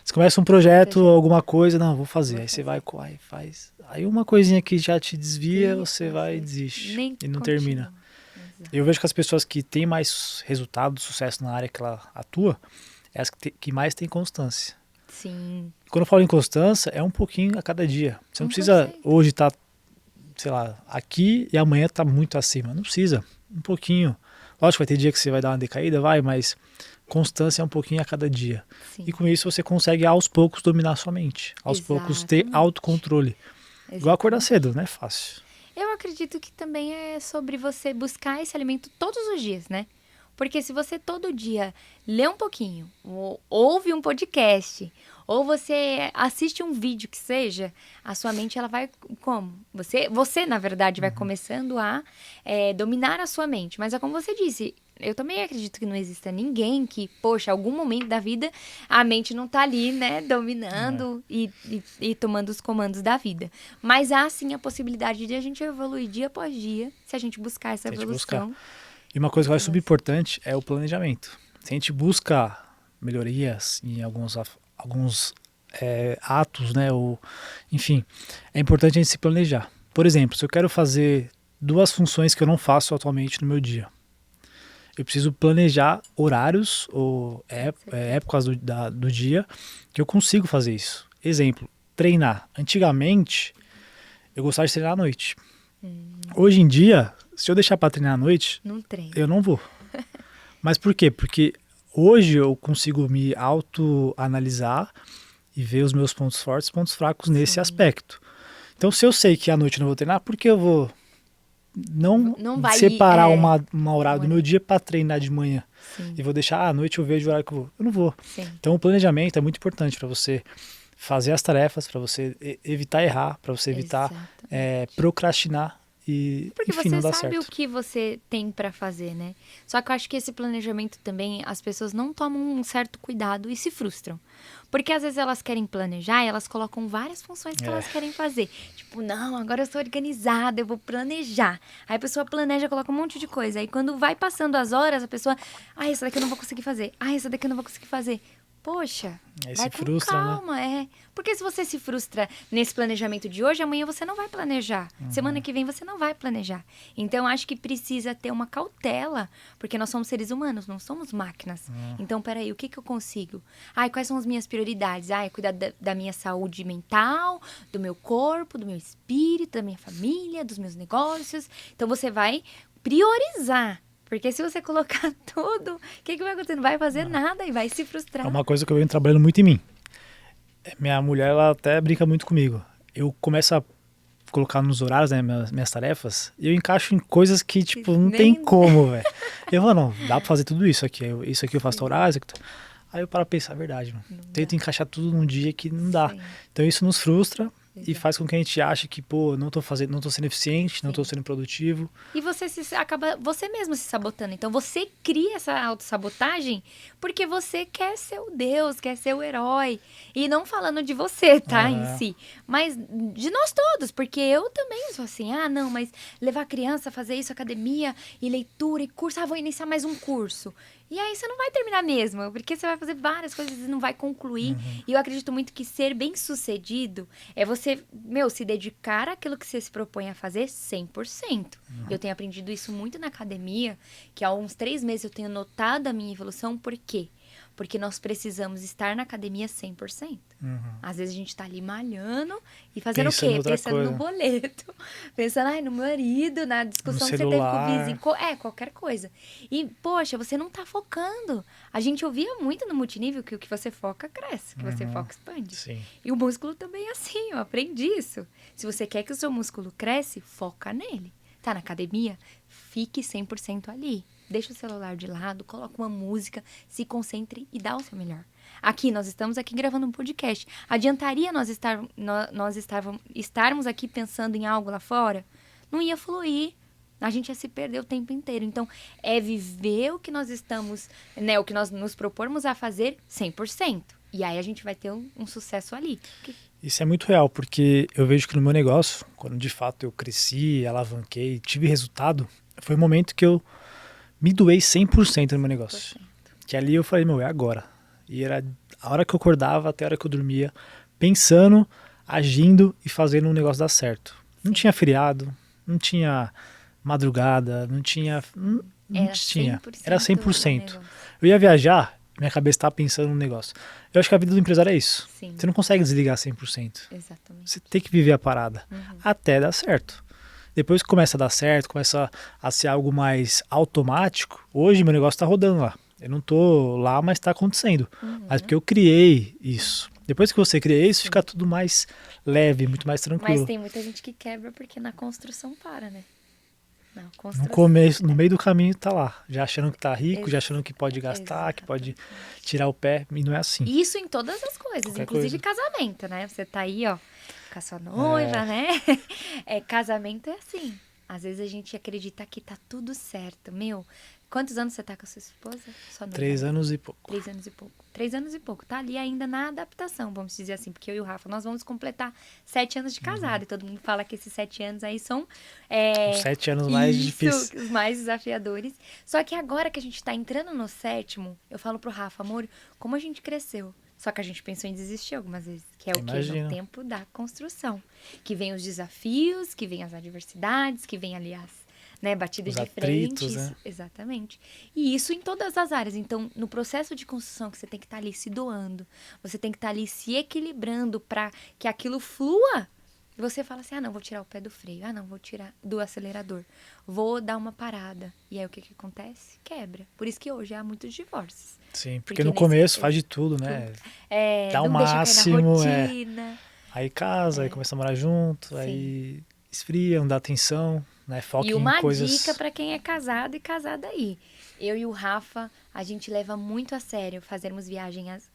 Você começa um projeto, alguma coisa, não, vou fazer. Aí você vai, faz. Aí uma coisinha que já te desvia, você vai e desiste. Nem E não continua. termina. Exato. Eu vejo que as pessoas que têm mais resultado, sucesso na área que ela atua, é as que mais têm constância. Sim. Quando eu falo em constância, é um pouquinho a cada dia. Você não 1%. precisa hoje estar, sei lá, aqui e amanhã estar muito acima. Não precisa. Um pouquinho. Lógico, vai ter dia que você vai dar uma decaída, mas constância é um pouquinho a cada dia. Sim. E com isso você consegue aos poucos dominar a sua mente. Aos poucos ter Exatamente. autocontrole. Igual acordar cedo, não é fácil. Eu acredito que também é sobre você buscar esse alimento todos os dias, né? Porque se você todo dia lê um pouquinho, ou ouve um podcast, ou você assiste um vídeo que seja, a sua mente ela vai como? Você na verdade, vai começando a dominar a sua mente. Mas é como você disse, eu também acredito que não exista ninguém que, poxa, algum momento da vida a mente não tá ali, né, dominando e tomando os comandos da vida. Mas há sim a possibilidade de a gente evoluir dia após dia, se a gente buscar essa evolução. E uma coisa que eu acho super importante é o planejamento. Se a gente busca melhorias em alguns atos, né, enfim, é importante a gente se planejar. Por exemplo, se eu quero fazer 2 funções que eu não faço atualmente no meu dia, eu preciso planejar horários ou épocas do dia que eu consigo fazer isso. Exemplo, treinar. Antigamente, eu gostava de treinar à noite. Hoje em dia, se eu deixar para treinar à noite, Não treino. eu não vou. Mas por quê? Porque hoje eu consigo me autoanalisar e ver os meus pontos fortes e pontos fracos nesse aspecto. Então, se eu sei que à noite eu não vou treinar, por que eu vou não vai separar uma horário do meu dia para treinar de manhã? Sim. E vou deixar, à noite eu vejo o horário que eu vou. Eu não vou. Sim. Então, o planejamento é muito importante para você fazer as tarefas, para você evitar errar, para você evitar procrastinar e, porque enfim, você não dá sabe certo. o que você tem pra fazer, né? Só que eu acho que esse planejamento também, as pessoas não tomam um certo cuidado e se frustram. Porque às vezes elas querem planejar e elas colocam várias funções que elas querem fazer. Tipo, não, agora eu sou organizada, eu vou planejar. Aí a pessoa planeja, coloca um monte de coisa. Aí quando vai passando as horas, a pessoa, essa daqui eu não vou conseguir fazer. Essa daqui eu não vou conseguir fazer. Poxa, Aí vai se com frustra, né? calma, Porque se você se frustra nesse planejamento de hoje, amanhã você não vai planejar. Semana que vem você não vai planejar. Então, acho que precisa ter uma cautela, porque nós somos seres humanos, não somos máquinas. Então, peraí, o que eu consigo? Ai, quais são as minhas prioridades? Ai, cuidar da minha saúde mental, do meu corpo, do meu espírito, da minha família, dos meus negócios. Então, você vai priorizar. Porque se você colocar tudo, o que vai acontecer? Não vai fazer nada e vai se frustrar. É uma coisa que eu venho trabalhando muito em mim. Minha mulher, ela até brinca muito comigo. Eu começo a colocar nos horários, né, minhas tarefas, e eu encaixo em coisas que, tipo, não tem como, velho. Eu falo, não, dá pra fazer tudo isso aqui. Isso aqui eu faço horário, isso aqui... Aí eu paro pra pensar, é verdade, mano. Tento encaixar tudo num dia que não dá. Sim. Então isso nos frustra. Exato. E faz com que a gente ache que, pô, não tô sendo eficiente, não tô sendo produtivo. E você acaba você mesmo se sabotando. Então você cria essa autossabotagem porque você quer ser o Deus, quer ser o herói. E não falando de você, tá, em si. Mas de nós todos, porque eu também sou assim. Ah, não, mas levar a criança a fazer isso, academia e leitura e curso. Ah, vou iniciar mais um curso. E aí você não vai terminar mesmo, porque você vai fazer várias coisas e não vai concluir. E eu acredito muito que ser bem-sucedido é você, se dedicar àquilo que você se propõe a fazer 100%. Eu tenho aprendido isso muito na academia, que há uns 3 meses eu tenho notado a minha evolução. Por quê? Porque nós precisamos estar na academia 100%. Às vezes a gente tá ali malhando e fazendo Pensando o quê? Pensando coisa. no boleto. Pensando, no marido, na discussão que você teve com o vizinho. Qualquer coisa. E, poxa, você não tá focando. A gente ouvia muito no multinível que o que você foca, cresce. O que você foca, expande. Sim. E o músculo também é assim, eu aprendi isso. Se você quer que o seu músculo cresce, foca nele. Tá na academia? Fique 100% ali. Deixa o celular de lado, coloca uma música, se concentre e dá o seu melhor. Aqui, nós estamos aqui gravando um podcast. Adiantaria nós estarmos aqui pensando em algo lá fora? Não ia fluir. A gente ia se perder o tempo inteiro. Então, é viver o que nós estamos, o que nós nos propormos a fazer 100%. E aí a gente vai ter um sucesso ali. Isso é muito real, porque eu vejo que no meu negócio, quando de fato eu cresci, alavanquei, tive resultado, foi o momento que eu me doei 100% no meu negócio. 100%. Que ali eu falei, é agora. E era a hora que eu acordava até a hora que eu dormia, pensando, agindo e fazendo um negócio dar certo. Não tinha feriado, não tinha madrugada, não tinha... Era 100%. Eu ia viajar, minha cabeça estava pensando no negócio. Eu acho que a vida do empresário é isso. Sim. Você não consegue desligar 100%. Exatamente. Você tem que viver a parada até dar certo. Depois que começa a dar certo, começa a ser algo mais automático, hoje meu negócio está rodando lá. Eu não tô lá, mas está acontecendo. Mas porque eu criei isso. Depois que você cria isso, fica tudo mais leve, muito mais tranquilo. Mas tem muita gente que quebra porque na construção para, né? No começo, no meio do caminho tá lá, já achando que tá rico, já achando que pode gastar, que pode tirar o pé, e não é assim. Isso em todas as coisas, Qualquer inclusive coisa. Casamento, né? Você tá aí, ó, com a sua noiva, né? Casamento é assim. Às vezes a gente acredita que tá tudo certo. Quantos anos você tá com a sua esposa? Sua noiva? 3 anos e pouco. 3 anos e pouco. 3 anos e pouco. Tá ali ainda na adaptação, vamos dizer assim. Porque eu e o Rafa, nós vamos completar 7 anos de casado. E todo mundo fala que esses 7 anos aí são... Os 7 anos mais difíceis. Os mais desafiadores. Só que agora que a gente tá entrando no 7º, eu falo pro Rafa, amor, como a gente cresceu. Só que a gente pensou em desistir algumas vezes. Que é o quê? No tempo da construção. Que vem os desafios, que vem as adversidades, que vem, aliás... batidas de frente. Né? Exatamente. E isso em todas as áreas. Então, no processo de construção, que você tem que estar ali se doando, você tem que estar ali se equilibrando para que aquilo flua. E você fala assim, não, vou tirar o pé do freio. Não, vou tirar do acelerador. Vou dar uma parada. E aí, o que acontece? Quebra. Por isso que hoje há muitos divórcios. Sim, porque no começo faz de tudo, né? Dá o máximo. Aí casa, aí começa a morar junto, aí esfria, não dá atenção. Né, e uma dica para quem é casado e casada aí. Eu e o Rafa, a gente leva muito a sério fazermos viagens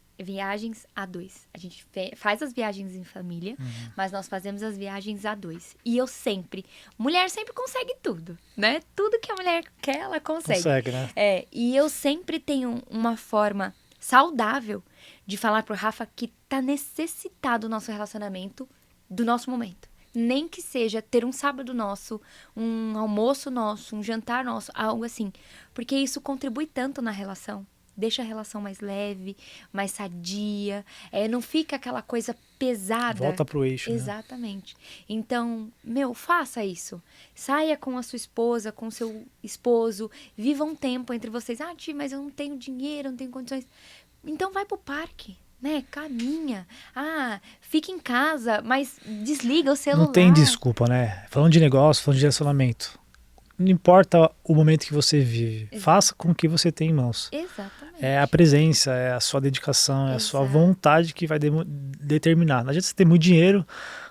a 2. A gente faz as viagens em família, mas nós fazemos as viagens a 2. E eu sempre... Mulher sempre consegue tudo, né? Tudo que a mulher quer, ela consegue. Consegue, né? E eu sempre tenho uma forma saudável de falar pro Rafa que tá necessitado o nosso relacionamento do nosso momento. Nem que seja ter um sábado nosso, um almoço nosso, um jantar nosso, algo assim. Porque isso contribui tanto na relação. deixa a relação mais leve, mais sadia, não fica aquela coisa pesada. Volta pro eixo, né? Exatamente. Então, faça isso. Saia com a sua esposa, com o seu esposo, viva um tempo entre vocês. Ah, Ti, mas eu não tenho dinheiro, não tenho condições. Então vai pro parque, né? Caminha. Ah, fica em casa, mas desliga o celular. Não tem desculpa, né? Falando de negócio, falando de relacionamento. Não importa o momento que você vive. Exato. Faça com o que você tem em mãos. Exatamente. É a presença, é a sua dedicação, é a sua vontade que vai determinar. Não adianta você ter muito dinheiro,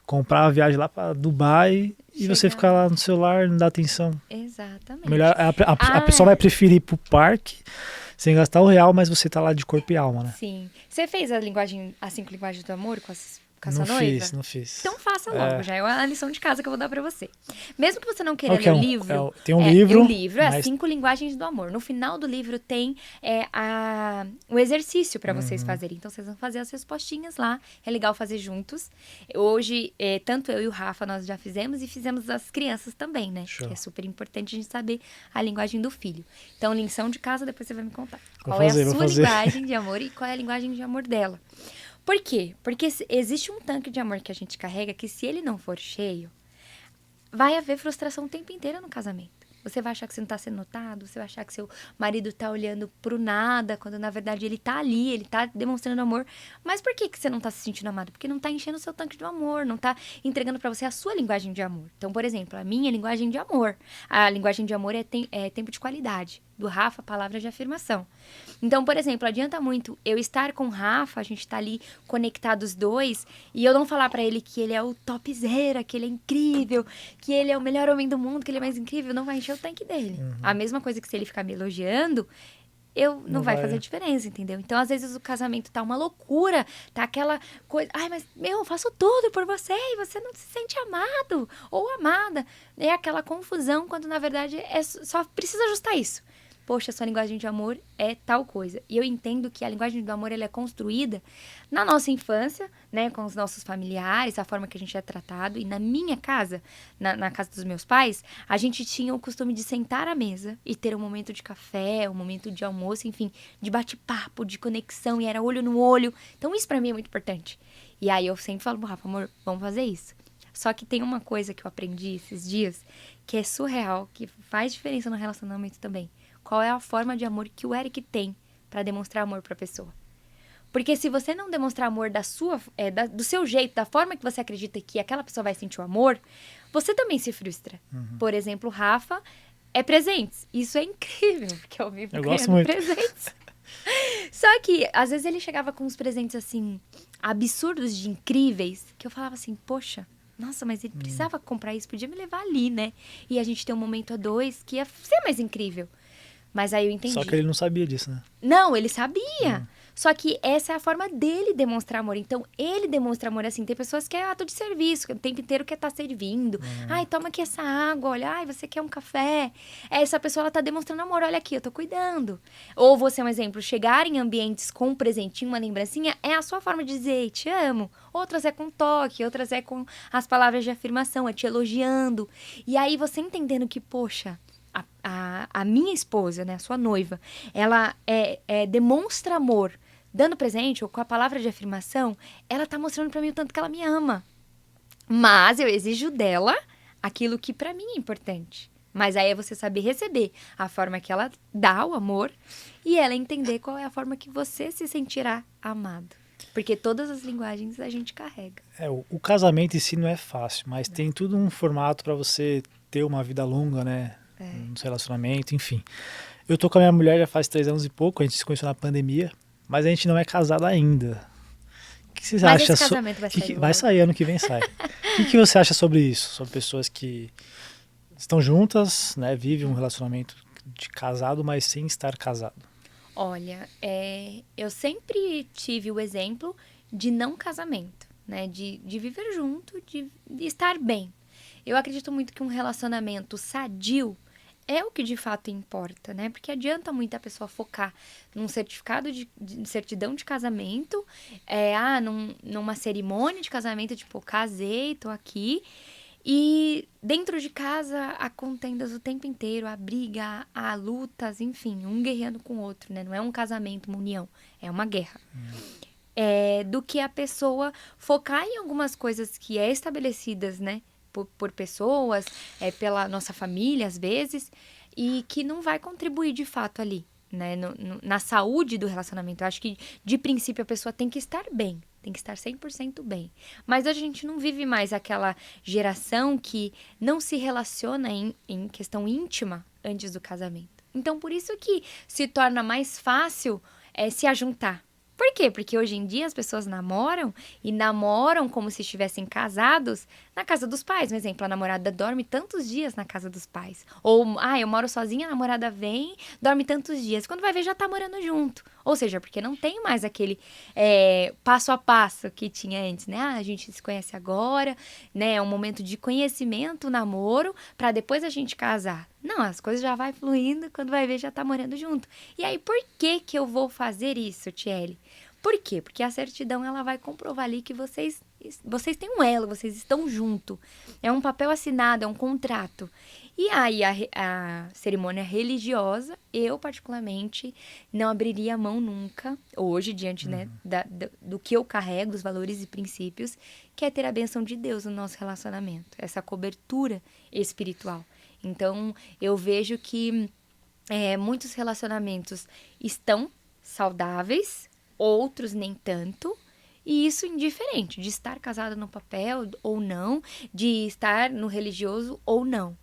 comprar uma viagem lá para Dubai e você ficar lá no celular, não dar atenção. Exatamente. Melhor, a pessoa vai preferir ir pro parque sem gastar o real, mas você tá lá de corpo e alma, né? Sim. Você fez as 5 linguagens do amor com a sua Não noiva? Não fiz. Então faça logo, já é a lição de casa que eu vou dar pra você. Mesmo que você não queira que ler o livro... tem um livro... O livro é mas... as 5 linguagens do amor. No final do livro tem o exercício pra vocês fazerem. Então vocês vão fazer as respostinhas lá. É legal fazer juntos. Hoje, tanto eu e o Rafa, nós já fizemos e fizemos as crianças também, né? Show. Que é super importante a gente saber a linguagem do filho. Então, lição de casa, depois você vai me contar. Vou Qual é a sua linguagem de amor e qual é a linguagem de amor dela. Por quê? Porque existe um tanque de amor que a gente carrega que, se ele não for cheio, vai haver frustração o tempo inteiro no casamento. Você vai achar que você não está sendo notado, você vai achar que seu marido está olhando pro nada, quando na verdade ele está ali, ele está demonstrando amor. Mas por que você não está se sentindo amado? Porque não está enchendo o seu tanque de amor, não está entregando para você a sua linguagem de amor. Então, por exemplo, a minha linguagem de amor. A linguagem de amor é tempo de qualidade. Do Rafa, palavras de afirmação. Então, por exemplo, adianta muito eu estar com o Rafa, a gente tá ali conectados os dois, e eu não falar pra ele que ele é o topzera, que ele é incrível, que ele é o melhor homem do mundo, que ele é mais incrível, não vai encher o tanque dele. A mesma coisa que se ele ficar me elogiando, não vai fazer diferença, entendeu? Então, às vezes, o casamento tá uma loucura, tá aquela coisa... Ai, mas, eu faço tudo por você e você não se sente amado ou amada. É aquela confusão, quando, na verdade, só precisa ajustar isso. Poxa, sua linguagem de amor é tal coisa. E eu entendo que a linguagem do amor ela é construída na nossa infância, né, com os nossos familiares, a forma que a gente é tratado. E na minha casa, na casa dos meus pais, a gente tinha o costume de sentar à mesa e ter um momento de café, um momento de almoço, enfim, de bate-papo, de conexão, e era olho no olho. Então isso pra mim é muito importante. E aí eu sempre falo pro Rafa, amor, vamos fazer isso. Só que tem uma coisa que eu aprendi esses dias, que é surreal, que faz diferença no relacionamento também. Qual é a forma de amor que o Eric tem para demonstrar amor para a pessoa? Porque se você não demonstrar amor do seu jeito, da forma que você acredita que aquela pessoa vai sentir o amor, você também se frustra. Por exemplo, o Rafa é presentes. Isso é incrível, porque eu vivo ganhando presentes. Só que, às vezes, ele chegava com uns presentes, assim, absurdos de incríveis, que eu falava assim, poxa, nossa, mas ele precisava comprar isso, podia me levar ali, né? E a gente ter um momento a dois que ia ser mais incrível. Mas aí eu entendi. Só que ele não sabia disso, né? Não, ele sabia. Só que essa é a forma dele demonstrar amor. Então, ele demonstra amor assim. Tem pessoas que é ato de serviço, que o tempo inteiro quer estar servindo. Ai, toma aqui essa água, olha. Ai, você quer um café? Essa pessoa, ela tá demonstrando amor. Olha aqui, eu tô cuidando. Ou você, um exemplo, chegar em ambientes com um presentinho, uma lembrancinha, é a sua forma de dizer, te amo. Outras é com toque, outras é com as palavras de afirmação, é te elogiando. E aí, você entendendo que, poxa... A minha esposa, né, a sua noiva, ela demonstra amor dando presente ou com a palavra de afirmação, ela tá mostrando pra mim o tanto que ela me ama. Mas eu exijo dela aquilo que pra mim é importante. Mas aí é você saber receber a forma que ela dá o amor e ela entender qual é a forma que você se sentirá amado. Porque todas as linguagens a gente carrega. O casamento em si não é fácil, mas tem tudo um formato pra você ter uma vida longa, né? No relacionamento, enfim. Eu tô com a minha mulher já faz 3 anos e pouco, a gente se conheceu na pandemia, mas a gente não é casado ainda. O que você acha? Esse casamento vai sair vai sair, ano que vem sai. O que você acha sobre isso? Sobre pessoas que estão juntas, né, vivem um relacionamento de casado, mas sem estar casado. Olha, eu sempre tive o exemplo de não casamento, né, de viver junto, de estar bem. Eu acredito muito que um relacionamento sadio é o que de fato importa, né? Porque adianta muito a pessoa focar num certificado de certidão de casamento, numa cerimônia de casamento, tipo, casei, tô aqui, E dentro de casa, há contendas o tempo inteiro, há briga, há lutas, enfim, um guerreando com o outro, né? Não é um casamento, uma união, é uma guerra. Do que a pessoa focar em algumas coisas que é estabelecidas, né? Por pessoas, pela nossa família, às vezes, e que não vai contribuir de fato ali, né? Na saúde do relacionamento. Eu acho que, de princípio, a pessoa tem que estar bem, tem que estar 100% bem. Mas a gente não vive mais aquela geração que não se relaciona em questão íntima antes do casamento. Então, por isso que se torna mais fácil se ajuntar. Por quê? Porque hoje em dia as pessoas namoram e namoram como se estivessem casados na casa dos pais. Um exemplo, a namorada dorme tantos dias na casa dos pais. Ou, eu moro sozinha, a namorada vem, dorme tantos dias. Quando vai ver, já tá morando junto. Ou seja, porque não tem mais aquele passo a passo que tinha antes, né? A gente se conhece agora, né? É um momento de conhecimento, namoro, pra depois a gente casar. Não, as coisas já vai fluindo, quando vai ver, já tá morando junto. E aí, por que eu vou fazer isso, Tiele? Por quê? Porque a certidão, ela vai comprovar ali que vocês têm um elo, vocês estão juntos. É um papel assinado, é um contrato. E aí, a cerimônia religiosa, eu, particularmente, não abriria a mão nunca, hoje, diante né, do que eu carrego, dos valores e princípios, que é ter a bênção de Deus no nosso relacionamento. Essa cobertura espiritual. Então, eu vejo que muitos relacionamentos estão saudáveis, outros nem tanto, e isso indiferente de estar casado no papel ou não, de estar no religioso ou não.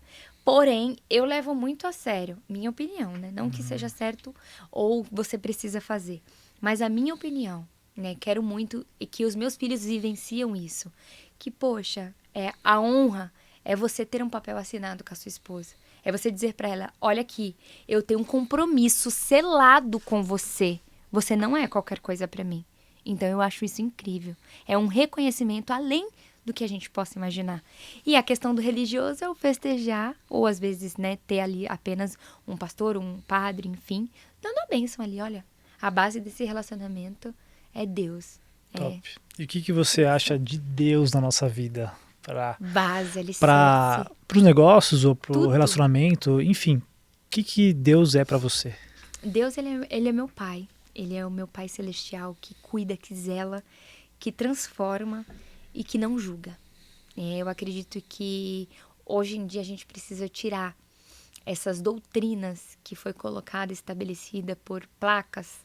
Porém, eu levo muito a sério, minha opinião, né? Não que seja certo ou você precisa fazer, mas a minha opinião, né? Quero muito que os meus filhos vivenciam isso. Que, poxa, a honra é você ter um papel assinado com a sua esposa. É você dizer pra ela, olha aqui, eu tenho um compromisso selado com você. Você não é qualquer coisa pra mim. Então, eu acho isso incrível. É um reconhecimento além do que a gente possa imaginar. E a questão do religioso é o festejar, ou às vezes, né, ter ali apenas um pastor, um padre, enfim, dando a bênção ali, olha, a base desse relacionamento é Deus. Top. E o que você acha de Deus na nossa vida? Base, alicerce. Para os negócios ou para o Tudo. relacionamento, enfim. O que Deus é para você? Deus, ele é meu pai. Ele é o meu pai celestial que cuida, que zela, que transforma e que não julga. Eu acredito que hoje em dia a gente precisa tirar essas doutrinas que foi colocada, estabelecida por placas,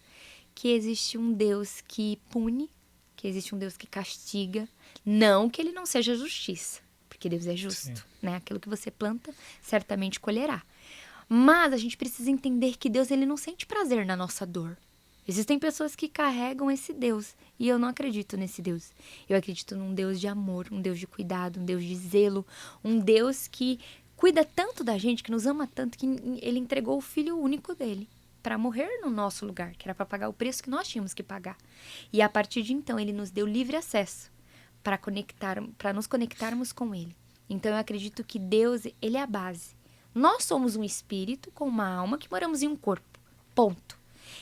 que existe um Deus que pune, que existe um Deus que castiga, não que ele não seja justiça, porque Deus é justo, né? Aquilo que você planta, certamente colherá. Mas a gente precisa entender que Deus, ele não sente prazer na nossa dor. Existem pessoas que carregam esse Deus, e eu não acredito nesse Deus. Eu acredito num Deus de amor, um Deus de cuidado, um Deus de zelo, um Deus que cuida tanto da gente, que nos ama tanto, que ele entregou o Filho único dele para morrer no nosso lugar, que era para pagar o preço que nós tínhamos que pagar. E a partir de então, ele nos deu livre acesso para nos conectarmos com ele. Então, eu acredito que Deus, ele é a base. Nós somos um espírito com uma alma que moramos em um corpo. Ponto.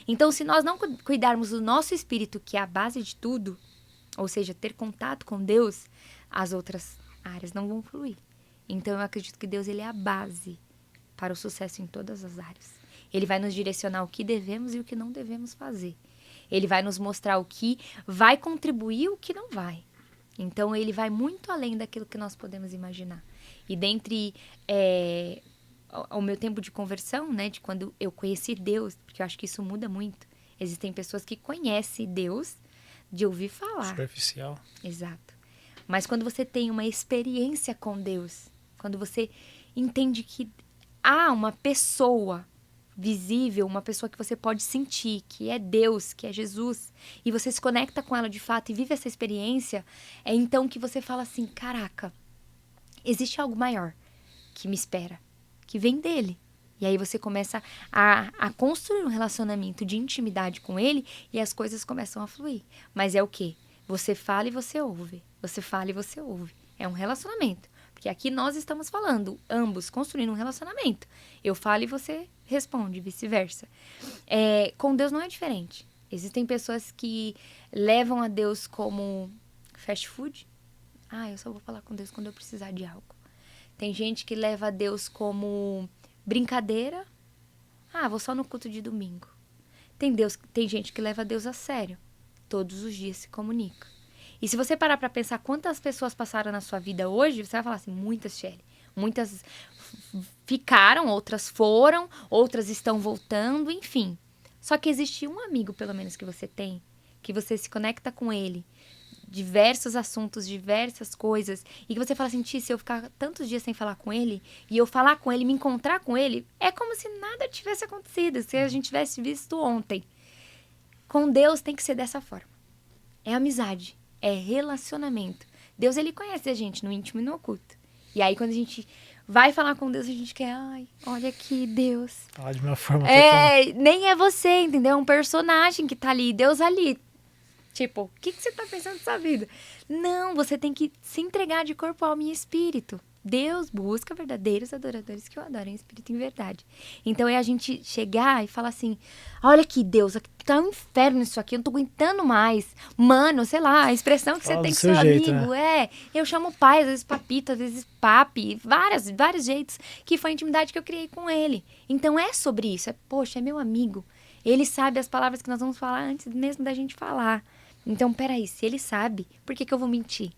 Então, se nós não cuidarmos do nosso espírito, que é a base de tudo, ou seja, ter contato com Deus, as outras áreas não vão fluir. Então, eu acredito que Deus, ele é a base para o sucesso em todas as áreas. Ele vai nos direcionar o que devemos e o que não devemos fazer. Ele vai nos mostrar o que vai contribuir e o que não vai. Então, ele vai muito além daquilo que nós podemos imaginar. E dentre o meu tempo de conversão, né, de quando eu conheci Deus, porque eu acho que isso muda muito. Existem pessoas que conhecem Deus de ouvir falar. Superficial. Exato. Mas quando você tem uma experiência com Deus, quando você entende que há uma pessoa visível, uma pessoa que você pode sentir, que é Deus, que é Jesus, e você se conecta com ela de fato e vive essa experiência, é então que você fala assim, caraca, existe algo maior que me espera, que vem dele. E aí você começa a construir um relacionamento de intimidade com ele e as coisas começam a fluir. Mas é o quê? Você fala e você ouve. Você fala e você ouve. É um relacionamento. Porque aqui nós estamos falando, ambos construindo um relacionamento. Eu falo e você responde, vice-versa. Com Deus não é diferente. Existem pessoas que levam a Deus como fast food. Eu só vou falar com Deus quando eu precisar de algo. Tem gente que leva Deus como brincadeira. Ah, vou só no culto de domingo. Tem gente que leva Deus a sério. Todos os dias se comunica. E se você parar pra pensar quantas pessoas passaram na sua vida hoje, você vai falar assim, muitas, Shelly. Muitas ficaram, outras foram, outras estão voltando, enfim. Só que existe um amigo, pelo menos, que você tem, que você se conecta com ele, diversos assuntos, diversas coisas, e que você fala assim, Ti, se eu ficar tantos dias sem falar com ele, e eu falar com ele, me encontrar com ele, é como se nada tivesse acontecido, se a gente tivesse visto ontem. Com Deus tem que ser dessa forma. É amizade, é relacionamento. Deus, ele conhece a gente no íntimo e no oculto. E aí, quando a gente vai falar com Deus, a gente quer, ai, olha aqui, Deus. Falar de uma forma total. Nem é você, entendeu? É um personagem que tá ali, Deus ali. Tipo, o que você tá pensando nessa vida? Não, você tem que se entregar de corpo, alma e espírito. Deus busca verdadeiros adoradores que o adorem em espírito e em verdade. Então é a gente chegar e falar assim, olha aqui, Deus, aqui tá um inferno isso aqui, eu não tô aguentando mais. Mano, sei lá, a expressão que Fala você tem do com seu seu jeito, amigo, né? eu chamo pai, às vezes papito, às vezes papi, vários jeitos, que foi a intimidade que eu criei com ele. Então é sobre isso, poxa, é meu amigo. Ele sabe as palavras que nós vamos falar antes mesmo da gente falar. Então, peraí, se ele sabe, por que eu vou mentir?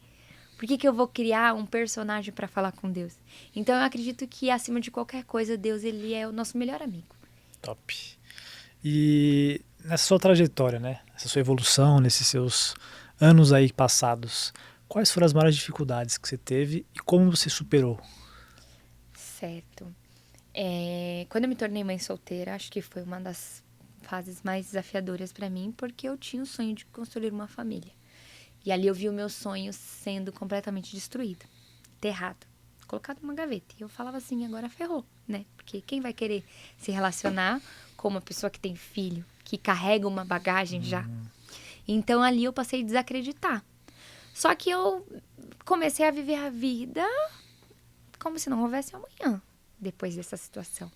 Por que eu vou criar um personagem para falar com Deus? Então, eu acredito que, acima de qualquer coisa, Deus, ele é o nosso melhor amigo. Top. E nessa sua trajetória, né? Nessa sua evolução, nesses seus anos aí passados, quais foram as maiores dificuldades que você teve e como você superou? Certo. Quando eu me tornei mãe solteira, acho que foi uma das fases mais desafiadoras para mim, porque eu tinha o sonho de construir uma família. E ali eu vi o meu sonho sendo completamente destruído, enterrado, colocado numa gaveta. E eu falava assim, agora ferrou, né? Porque quem vai querer se relacionar com uma pessoa que tem filho, que carrega uma bagagem já? Então ali eu passei a desacreditar. Só que eu comecei a viver a vida como se não houvesse amanhã, depois dessa situação.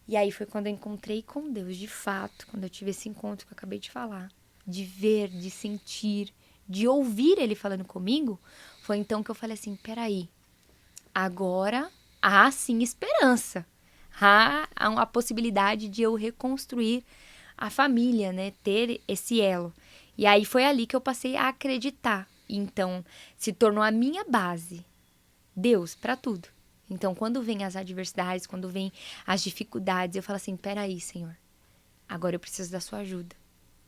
E aí foi quando eu encontrei com Deus, de fato, quando eu tive esse encontro que eu acabei de falar, de ver, de sentir, de ouvir ele falando comigo, foi então que eu falei assim, peraí, agora há sim esperança, há a possibilidade de eu reconstruir a família, né, ter esse elo. E aí foi ali que eu passei a acreditar, então se tornou a minha base, Deus, para tudo. Então, quando vem as adversidades, quando vem as dificuldades, eu falo assim, peraí, Senhor, agora eu preciso da sua ajuda.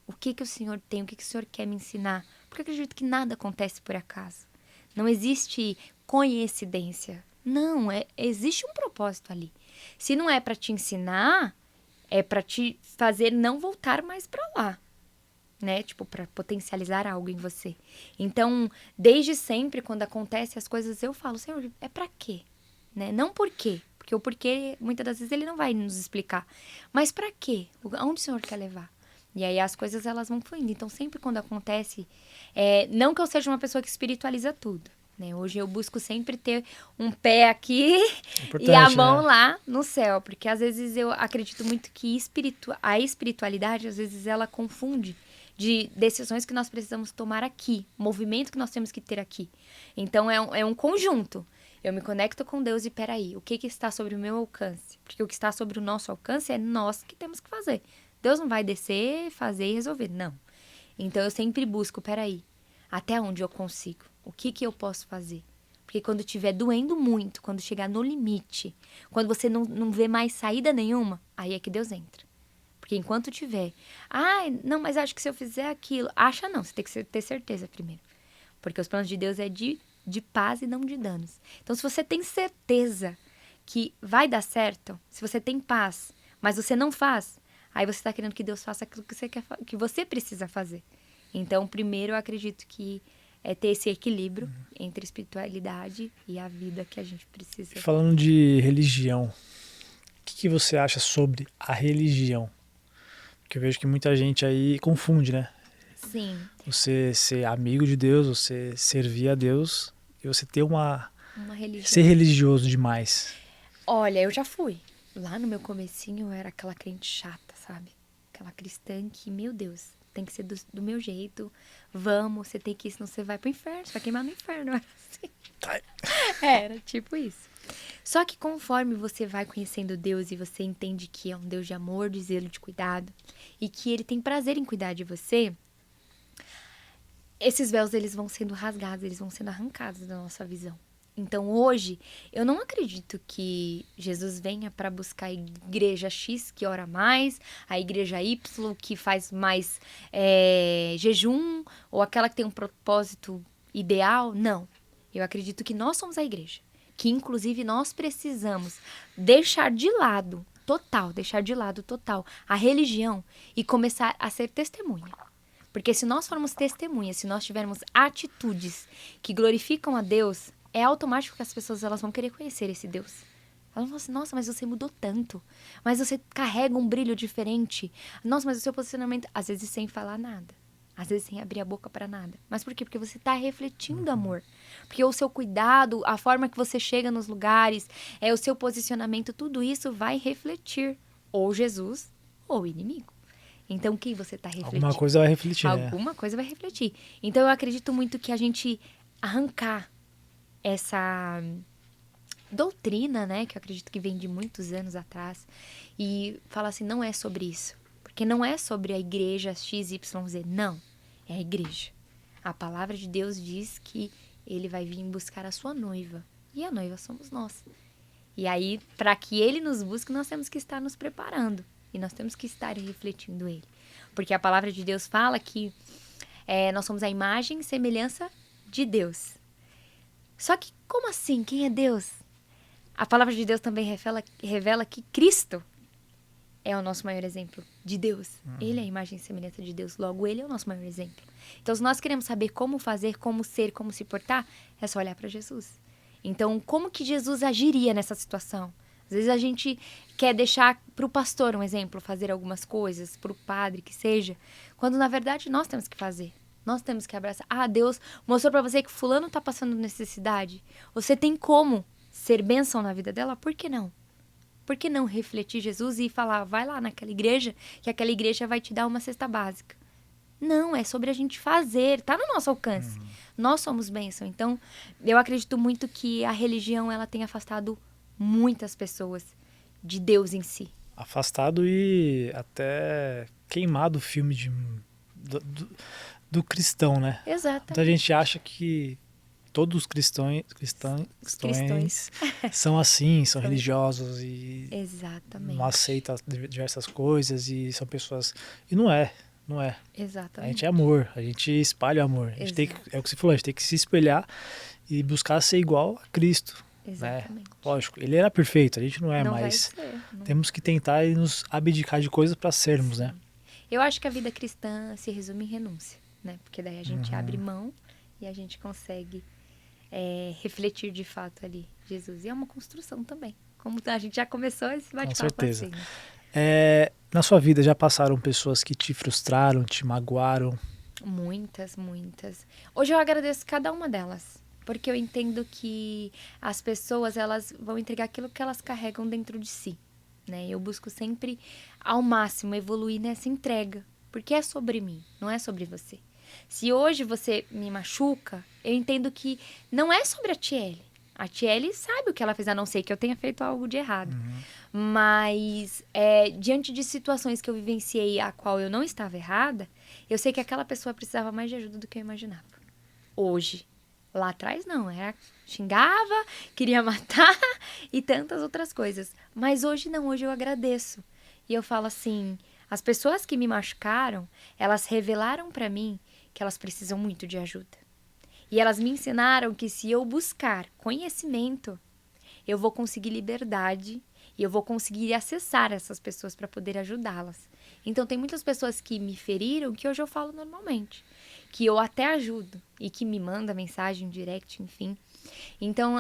O que o Senhor tem? O que o Senhor quer me ensinar? Porque eu acredito que nada acontece por acaso. Não existe coincidência. Não, existe um propósito ali. Se não é para te ensinar, é para te fazer não voltar mais para lá. Né? Tipo, para potencializar algo em você. Então, desde sempre, quando acontecem as coisas, eu falo, Senhor, é para quê? Né? Não por quê, porque o porquê, muitas das vezes, ele não vai nos explicar. Mas para quê? Aonde o Senhor quer levar? E aí as coisas, elas vão fluindo. Então, sempre quando acontece, não que eu seja uma pessoa que espiritualiza tudo, né? Hoje eu busco sempre ter um pé aqui e a mão lá no céu. Porque às vezes eu acredito muito que a espiritualidade, às vezes, ela confunde de decisões que nós precisamos tomar aqui, movimento que nós temos que ter aqui. Então, é um conjunto. Eu me conecto com Deus e peraí, o que está sobre o meu alcance? Porque o que está sobre o nosso alcance é nós que temos que fazer. Deus não vai descer, fazer e resolver, não. Então eu sempre busco, peraí, até onde eu consigo? O que eu posso fazer? Porque quando estiver doendo muito, quando chegar no limite, quando você não vê mais saída nenhuma, aí é que Deus entra. Porque enquanto tiver, não, mas acho que se eu fizer aquilo, acha não, você tem que ter certeza primeiro. Porque os planos de Deus é de paz e não de danos. Então, se você tem certeza que vai dar certo, se você tem paz, mas você não faz, aí você está querendo que Deus faça aquilo que você quer, que você precisa fazer. Então, primeiro, eu acredito que é ter esse equilíbrio entre espiritualidade e a vida que a gente precisa. Falando de religião, o que você acha sobre a religião? Porque eu vejo que muita gente aí confunde, né? Sim. Você ser amigo de Deus, você servir a Deus e você ter uma religião. Ser religioso demais. Olha, eu já fui. Lá no meu comecinho eu era aquela crente chata, sabe? Aquela cristã que, meu Deus, tem que ser do meu jeito. Vamos, você tem que ir, senão você vai pro inferno. Você vai queimar no inferno. Era assim. Era tipo isso. Só que conforme você vai conhecendo Deus e você entende que é um Deus de amor, de zelo, de cuidado, e que Ele tem prazer em cuidar de você, esses véus eles vão sendo rasgados, eles vão sendo arrancados da nossa visão. Então hoje, eu não acredito que Jesus venha para buscar a igreja X que ora mais, a igreja Y que faz mais jejum, ou aquela que tem um propósito ideal. Não. Eu acredito que nós somos a igreja. Que inclusive nós precisamos deixar de lado total a religião e começar a ser testemunha. Porque se nós formos testemunhas, se nós tivermos atitudes que glorificam a Deus, é automático que as pessoas elas vão querer conhecer esse Deus. Elas vão assim, nossa, mas você mudou tanto. Mas você carrega um brilho diferente. Nossa, mas o seu posicionamento, às vezes sem falar nada. Às vezes sem abrir a boca para nada. Mas por quê? Porque você está refletindo amor. Porque o seu cuidado, a forma que você chega nos lugares, o seu posicionamento, tudo isso vai refletir ou Jesus ou o inimigo. Então, quem você está refletindo? Alguma coisa vai refletir, né? Alguma coisa vai refletir. Então, eu acredito muito que a gente arrancar essa doutrina, né? Que eu acredito que vem de muitos anos atrás. E falar assim, não é sobre isso. Porque não é sobre a igreja XYZ. Não, é a igreja. A palavra de Deus diz que ele vai vir buscar a sua noiva. E a noiva somos nós. E aí, para que ele nos busque, nós temos que estar nos preparando. E nós temos que estar refletindo ele. Porque a palavra de Deus fala que nós somos a imagem e semelhança de Deus. Só que, como assim? Quem é Deus? A palavra de Deus também revela que Cristo é o nosso maior exemplo de Deus. Ele é a imagem e semelhança de Deus. Logo, ele é o nosso maior exemplo. Então, se nós queremos saber como fazer, como ser, como se portar, é só olhar para Jesus. Então, como que Jesus agiria nessa situação? Às vezes a gente quer deixar para o pastor um exemplo, fazer algumas coisas, para o padre, que seja, quando na verdade nós temos que fazer. Nós temos que abraçar. Ah, Deus mostrou para você que fulano está passando necessidade. Você tem como ser bênção na vida dela? Por que não? Por que não refletir Jesus e falar, vai lá naquela igreja, que aquela igreja vai te dar uma cesta básica? Não, é sobre a gente fazer, tá no nosso alcance. Nós somos bênção. Então, eu acredito muito que a religião ela tem afastado muitas pessoas de Deus em si. Afastado e até queimado o filme do cristão, né? Exato. Muita gente acha que todos os cristãos são assim, são religiosos e exatamente. não aceitam diversas coisas e são pessoas... E não é. Exatamente. A gente é amor, a gente espalha amor. A gente tem que, é o que você falou, a gente tem que se espelhar e buscar ser igual a Cristo. Exatamente. Né? Lógico, ele era perfeito, a gente não é, não mas vai ser, não. Temos que tentar e nos abdicar de coisas para sermos, né? Eu acho que a vida cristã se resume em renúncia, né? Porque daí a gente abre mão e a gente consegue refletir de fato ali Jesus. E é uma construção também. Como a gente já começou esse bate-papo. Com certeza. Assim, né? Na sua vida já passaram pessoas que te frustraram, te magoaram? Muitas. Hoje eu agradeço cada uma delas. Porque eu entendo que as pessoas, elas vão entregar aquilo que elas carregam dentro de si, né? Eu busco sempre, ao máximo, evoluir nessa entrega. Porque é sobre mim, não é sobre você. Se hoje você me machuca, eu entendo que não é sobre a Tiele. A Tiele sabe o que ela fez, a não ser que eu tenha feito algo de errado. Mas, diante de situações que eu vivenciei a qual eu não estava errada, eu sei que aquela pessoa precisava mais de ajuda do que eu imaginava. Hoje. Lá atrás, não. Xingava, queria matar e tantas outras coisas. Mas hoje não, hoje eu agradeço. E eu falo assim, as pessoas que me machucaram, elas revelaram pra mim que elas precisam muito de ajuda. E elas me ensinaram que se eu buscar conhecimento, eu vou conseguir liberdade e eu vou conseguir acessar essas pessoas para poder ajudá-las. Então, tem muitas pessoas que me feriram que hoje eu falo normalmente. Que eu até ajudo e que me manda mensagem, direct, enfim. Então,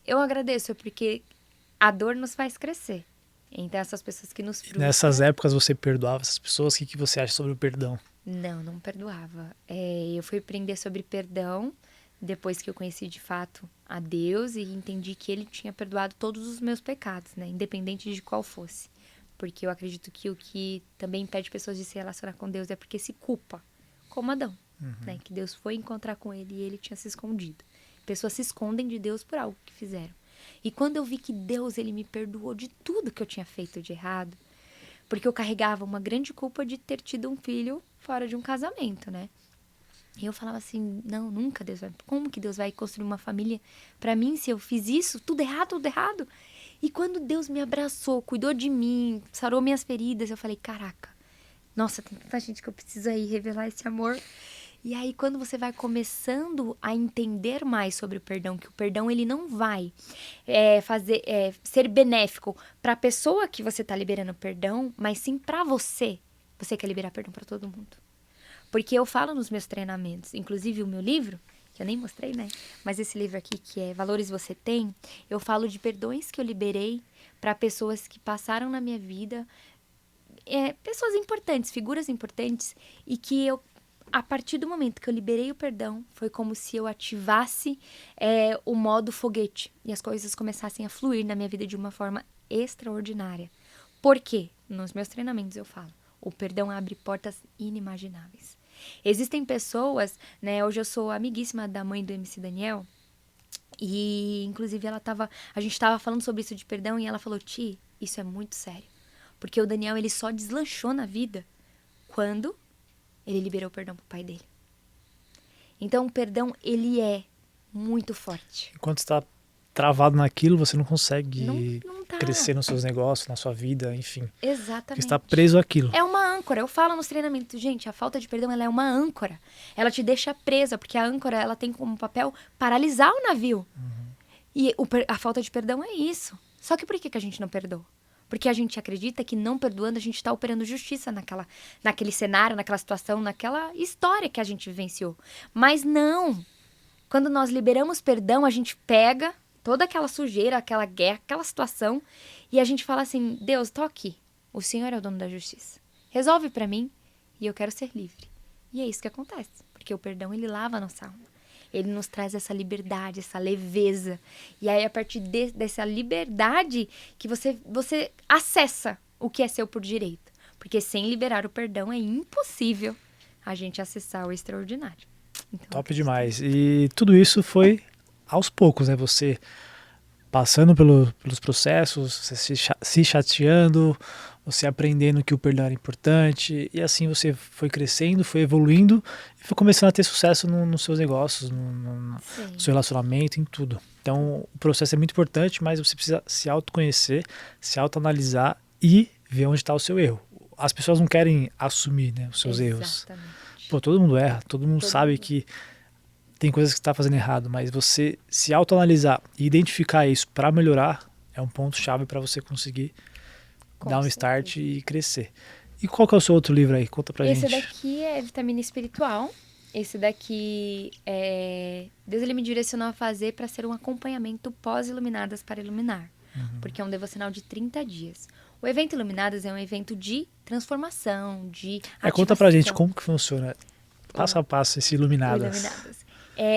eu agradeço porque a dor nos faz crescer. Então, essas pessoas que nos frustram... Nessas épocas você perdoava essas pessoas? O que você acha sobre o perdão? Não perdoava. Eu fui aprender sobre perdão depois que eu conheci de fato a Deus e entendi que Ele tinha perdoado todos os meus pecados, né? Independente de qual fosse. Porque eu acredito que o que também impede pessoas de se relacionar com Deus é porque se culpa. Como Adão, né? Que Deus foi encontrar com ele e ele tinha se escondido. Pessoas se escondem de Deus por algo que fizeram. E quando eu vi que Deus, ele me perdoou de tudo que eu tinha feito de errado, porque eu carregava uma grande culpa de ter tido um filho fora de um casamento, né? E eu falava assim, não, nunca Deus vai... Como que Deus vai construir uma família pra mim se eu fiz isso? Tudo errado, tudo errado. E quando Deus me abraçou, cuidou de mim, sarou minhas feridas, eu falei, caraca, nossa, tem tanta gente que eu preciso aí revelar esse amor. E aí, quando você vai começando a entender mais sobre o perdão, que o perdão ele não vai ser benéfico para a pessoa que você está liberando perdão, mas sim para você. Você quer liberar perdão para todo mundo. Porque eu falo nos meus treinamentos, inclusive o meu livro, que eu nem mostrei, né? Mas esse livro aqui, que é Valores Você Tem, eu falo de perdões que eu liberei para pessoas que passaram na minha vida, pessoas importantes, figuras importantes, e que eu, a partir do momento que eu liberei o perdão, foi como se eu ativasse o modo foguete e as coisas começassem a fluir na minha vida de uma forma extraordinária. Por quê? Nos meus treinamentos eu falo, o perdão abre portas inimagináveis. Existem pessoas, né? Hoje eu sou amiguíssima da mãe do MC Daniel e, inclusive, a gente tava falando sobre isso de perdão e ela falou, Ti, isso é muito sério. Porque o Daniel, ele só deslanchou na vida quando ele liberou o perdão pro pai dele. Então, o perdão, ele é muito forte. Enquanto está travado naquilo, você não consegue Não tá. crescer nos seus negócios, na sua vida, enfim. Exatamente. Porque está preso àquilo. É uma âncora. Eu falo nos treinamentos, gente, a falta de perdão, ela é uma âncora. Ela te deixa presa, porque a âncora, ela tem como papel paralisar o navio. E a falta de perdão é isso. Só que por que a gente não perdoa? Porque a gente acredita que não perdoando, a gente está operando justiça naquele cenário, naquela situação, naquela história que a gente vivenciou. Mas não. Quando nós liberamos perdão, a gente pega toda aquela sujeira, aquela guerra, aquela situação, e a gente fala assim, Deus, tô aqui. O Senhor é o dono da justiça. Resolve pra mim e eu quero ser livre. E é isso que acontece. Porque o perdão, ele lava a nossa alma. Ele nos traz essa liberdade, essa leveza. E aí, a partir dessa liberdade, que você acessa o que é seu por direito. Porque sem liberar o perdão, é impossível a gente acessar o extraordinário. Então, Top demais. E tudo isso foi aos poucos, né? Você passando pelos processos, você se chateando, você aprendendo que o perdão era importante, e assim você foi crescendo, foi evoluindo e foi começando a ter sucesso nos seus negócios, no seu relacionamento, em tudo. Então, o processo é muito importante, mas você precisa se autoconhecer, se autoanalisar e ver onde está o seu erro. As pessoas não querem assumir, né, os seus erros. Pô, todo mundo erra, todo mundo sabe que tem coisas que está fazendo errado, mas você se autoanalisar e identificar isso para melhorar é um ponto-chave para você conseguir dar um start e crescer. E qual que é o seu outro livro aí? Conta pra gente. Esse daqui é Vitamina Espiritual. Esse daqui, Deus ele me direcionou a fazer para ser um acompanhamento pós-Iluminadas para Iluminar. Porque é um devocional de 30 dias. O evento Iluminadas é um evento de transformação, de ativação. Conta pra gente como que funciona, passo a passo, esse Iluminadas.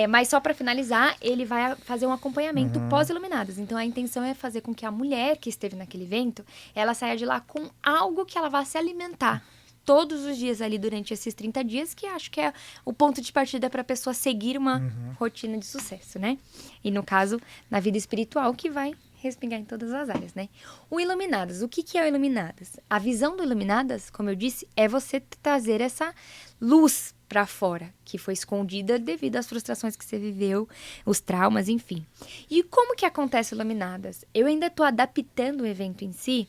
Mas só para finalizar, ele vai fazer um acompanhamento pós-Iluminadas. Então, a intenção é fazer com que a mulher que esteve naquele evento, ela saia de lá com algo que ela vá se alimentar todos os dias ali durante esses 30 dias, que acho que é o ponto de partida para a pessoa seguir uma rotina de sucesso, né? E no caso, na vida espiritual, que vai respingar em todas as áreas, né? O Iluminadas, o que é o Iluminadas? A visão do Iluminadas, como eu disse, é você trazer essa luz para fora, que foi escondida devido às frustrações que você viveu, os traumas, enfim. E como que acontece o Iluminadas? Eu ainda estou adaptando o evento em si,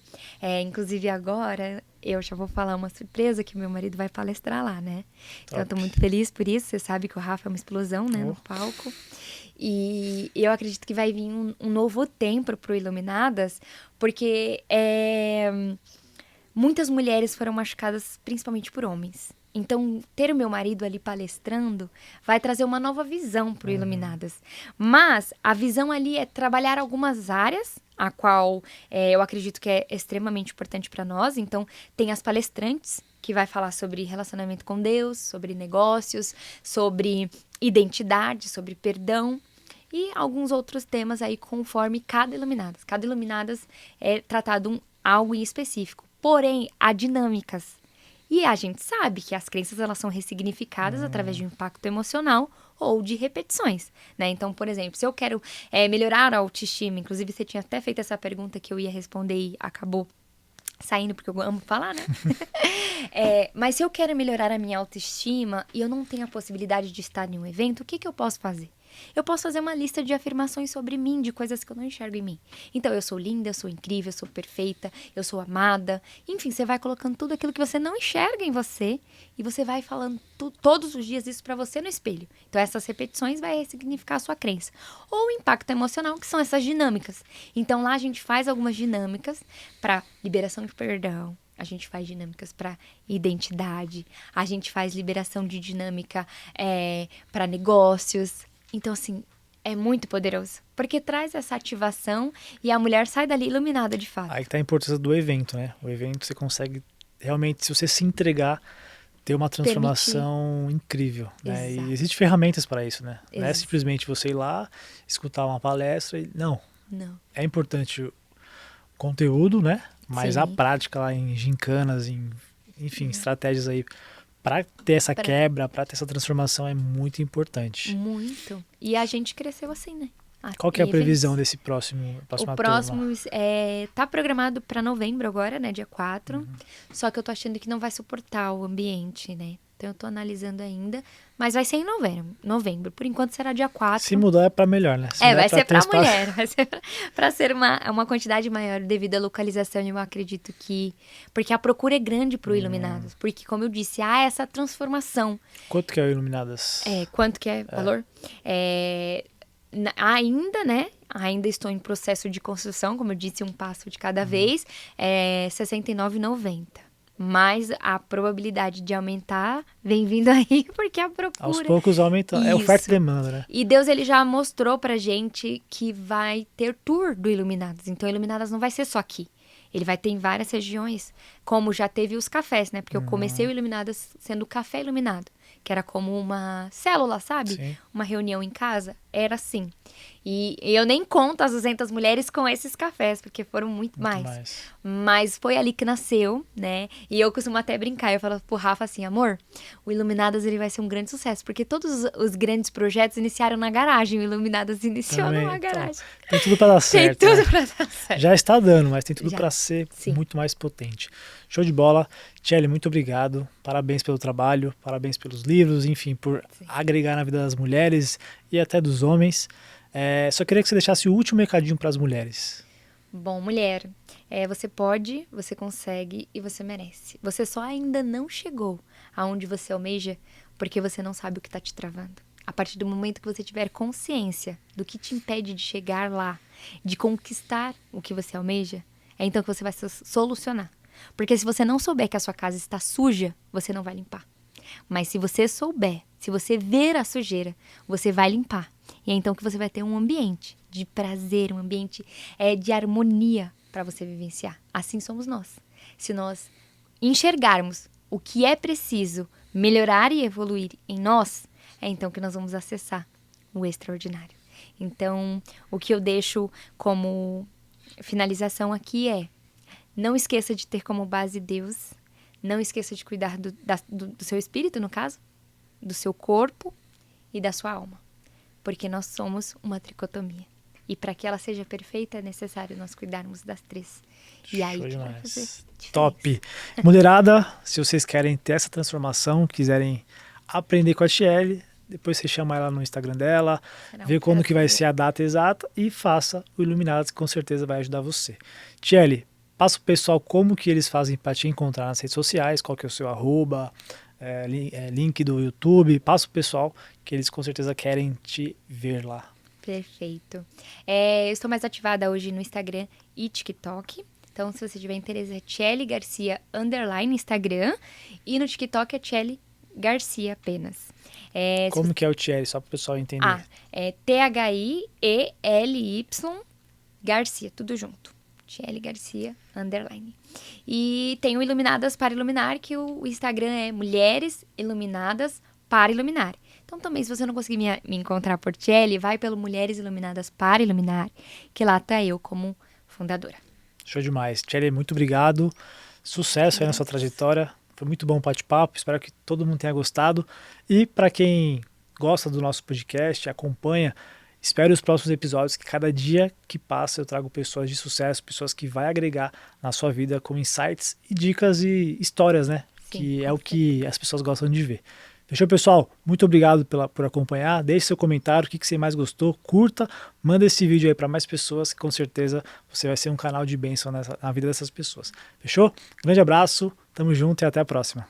inclusive agora eu já vou falar uma surpresa que meu marido vai palestrar lá, né? Top. Então eu tô muito feliz por isso, você sabe que o Rafa é uma explosão, né, no palco. E eu acredito que vai vir um novo tempo pro Iluminadas, porque muitas mulheres foram machucadas principalmente por homens. Então, ter o meu marido ali palestrando vai trazer uma nova visão para o Iluminadas. Mas a visão ali é trabalhar algumas áreas, a qual eu acredito que é extremamente importante para nós. Então, tem as palestrantes, que vai falar sobre relacionamento com Deus, sobre negócios, sobre identidade, sobre perdão. E alguns outros temas aí conforme cada Iluminadas. Cada Iluminadas é tratado algo em específico. Porém, há dinâmicas. E a gente sabe que as crenças elas são ressignificadas através de um impacto emocional ou de repetições, né? Então, por exemplo, se eu quero melhorar a autoestima, inclusive você tinha até feito essa pergunta que eu ia responder e acabou saindo porque eu amo falar, né? Mas se eu quero melhorar a minha autoestima e eu não tenho a possibilidade de estar em um evento, o que que eu posso fazer? Eu posso fazer uma lista de afirmações sobre mim, de coisas que eu não enxergo em mim. Então, eu sou linda, eu sou incrível, eu sou perfeita, eu sou amada. Enfim, você vai colocando tudo aquilo que você não enxerga em você e você vai falando todos os dias isso pra você no espelho. Então, essas repetições vai ressignificar a sua crença. Ou o impacto emocional, que são essas dinâmicas. Então, lá a gente faz algumas dinâmicas para liberação de perdão. A gente faz dinâmicas para identidade. A gente faz liberação de dinâmica para negócios. Então, assim, é muito poderoso. Porque traz essa ativação e a mulher sai dali iluminada de fato. Aí que tá a importância do evento, né? O evento você consegue realmente, se você se entregar, ter uma transformação incrível, né? Exato. E existem ferramentas para isso, né? Não é Exato. simplesmente você ir lá, escutar uma palestra e... Não. É importante o conteúdo, né? Mas Sim. a prática lá em gincanas, enfim, estratégias aí para ter essa quebra, para ter essa transformação é muito importante. Muito. E a gente cresceu assim, né? Qual que é a previsão desse próximo O próximo tá programado para novembro agora, né? Dia 4. Só que eu tô achando que não vai suportar o ambiente, né? Então eu tô analisando ainda. Mas vai ser em novembro. Por enquanto será dia 4. Se mudar é para melhor, né? Vai ser para mulher. Vai ser para ser uma quantidade maior devido à localização. Eu acredito que... Porque a procura é grande pro Iluminadas. Porque, como eu disse, há essa transformação. Quanto que é o Iluminadas? Quanto que é o valor? Ainda, né? Ainda estou em processo de construção, como eu disse, um passo de cada vez. É R$ 69,90. Mas a probabilidade de aumentar vem vindo aí, porque a procura... Aos poucos aumenta, é oferta e demanda, né? E Deus, ele já mostrou pra gente que vai ter tour do Iluminadas. Então, Iluminadas não vai ser só aqui. Ele vai ter em várias regiões, como já teve os cafés, né? Porque eu comecei o Iluminadas sendo o Café Iluminado, que era como uma célula, sabe? Sim. Uma reunião em casa. Era assim. E eu nem conto as 200 mulheres com esses cafés, porque foram muito mais. Mas foi ali que nasceu, né? E eu costumo até brincar. Eu falo pro Rafa assim, amor, o Iluminadas ele vai ser um grande sucesso, porque todos os grandes projetos iniciaram na garagem. O Iluminadas iniciou numa garagem. Então, tem tudo para dar certo. Tem tudo para dar certo. Já está dando, mas tem tudo para ser muito mais potente. Show de bola. Tchely, muito obrigado. Parabéns pelo trabalho, parabéns pelos livros, enfim, por agregar na vida das mulheres e até dos homens. Só queria que você deixasse o último recadinho para as mulheres. Bom, mulher, você pode, você consegue e você merece. Você só ainda não chegou aonde você almeja porque você não sabe o que está te travando. A partir do momento que você tiver consciência do que te impede de chegar lá, de conquistar o que você almeja, é então que você vai se solucionar. Porque se você não souber que a sua casa está suja, você não vai limpar. Mas se você souber, se você ver a sujeira, você vai limpar. E é então que você vai ter um ambiente de prazer, um ambiente de harmonia para você vivenciar. Assim somos nós. Se nós enxergarmos o que é preciso melhorar e evoluir em nós, é então que nós vamos acessar o extraordinário. Então, o que eu deixo como finalização aqui é: não esqueça de ter como base Deus, não esqueça de cuidar do seu espírito, no caso, do seu corpo e da sua alma. Porque nós somos uma tricotomia. E para que ela seja perfeita, é necessário nós cuidarmos das três. E aí que vai fazer diferença. Top! Mulherada, se vocês querem ter essa transformação, quiserem aprender com a Tchely, depois você chama ela no Instagram dela, vê quando que vai ser a data exata e faça o Iluminadas, que com certeza vai ajudar você. Tchely, passa pro pessoal como que eles fazem para te encontrar nas redes sociais, qual que é o seu @, link do YouTube, passa pro pessoal que eles com certeza querem te ver lá. Perfeito. Eu estou mais ativada hoje no Instagram e TikTok. Então, se você tiver interesse, é Tchely Garcia _ Instagram. E no TikTok é Tchely Garcia apenas. Como que é o Tchely, só para o pessoal entender? THIELY Garcia, tudo junto. Tchely Garcia _ E tem o Iluminadas para Iluminar, que o Instagram é Mulheres Iluminadas para Iluminar. Então, também, se você não conseguir me encontrar por Tchely, vai pelo Mulheres Iluminadas para Iluminar, que lá tá eu como fundadora. Show demais. Tchely, muito obrigado. Sucesso aí na sua trajetória. Foi muito bom o bate-papo, espero que todo mundo tenha gostado. E para quem gosta do nosso podcast, acompanha, espere os próximos episódios, que cada dia que passa eu trago pessoas de sucesso, pessoas que vai agregar na sua vida com insights e dicas e histórias, né? Sim, Que é com o que as pessoas gostam de ver. Fechou, pessoal? Muito obrigado por acompanhar. Deixe seu comentário, o que você mais gostou. Curta, manda esse vídeo aí para mais pessoas, que com certeza você vai ser um canal de bênção na vida dessas pessoas. Fechou? Grande abraço, tamo junto e até a próxima.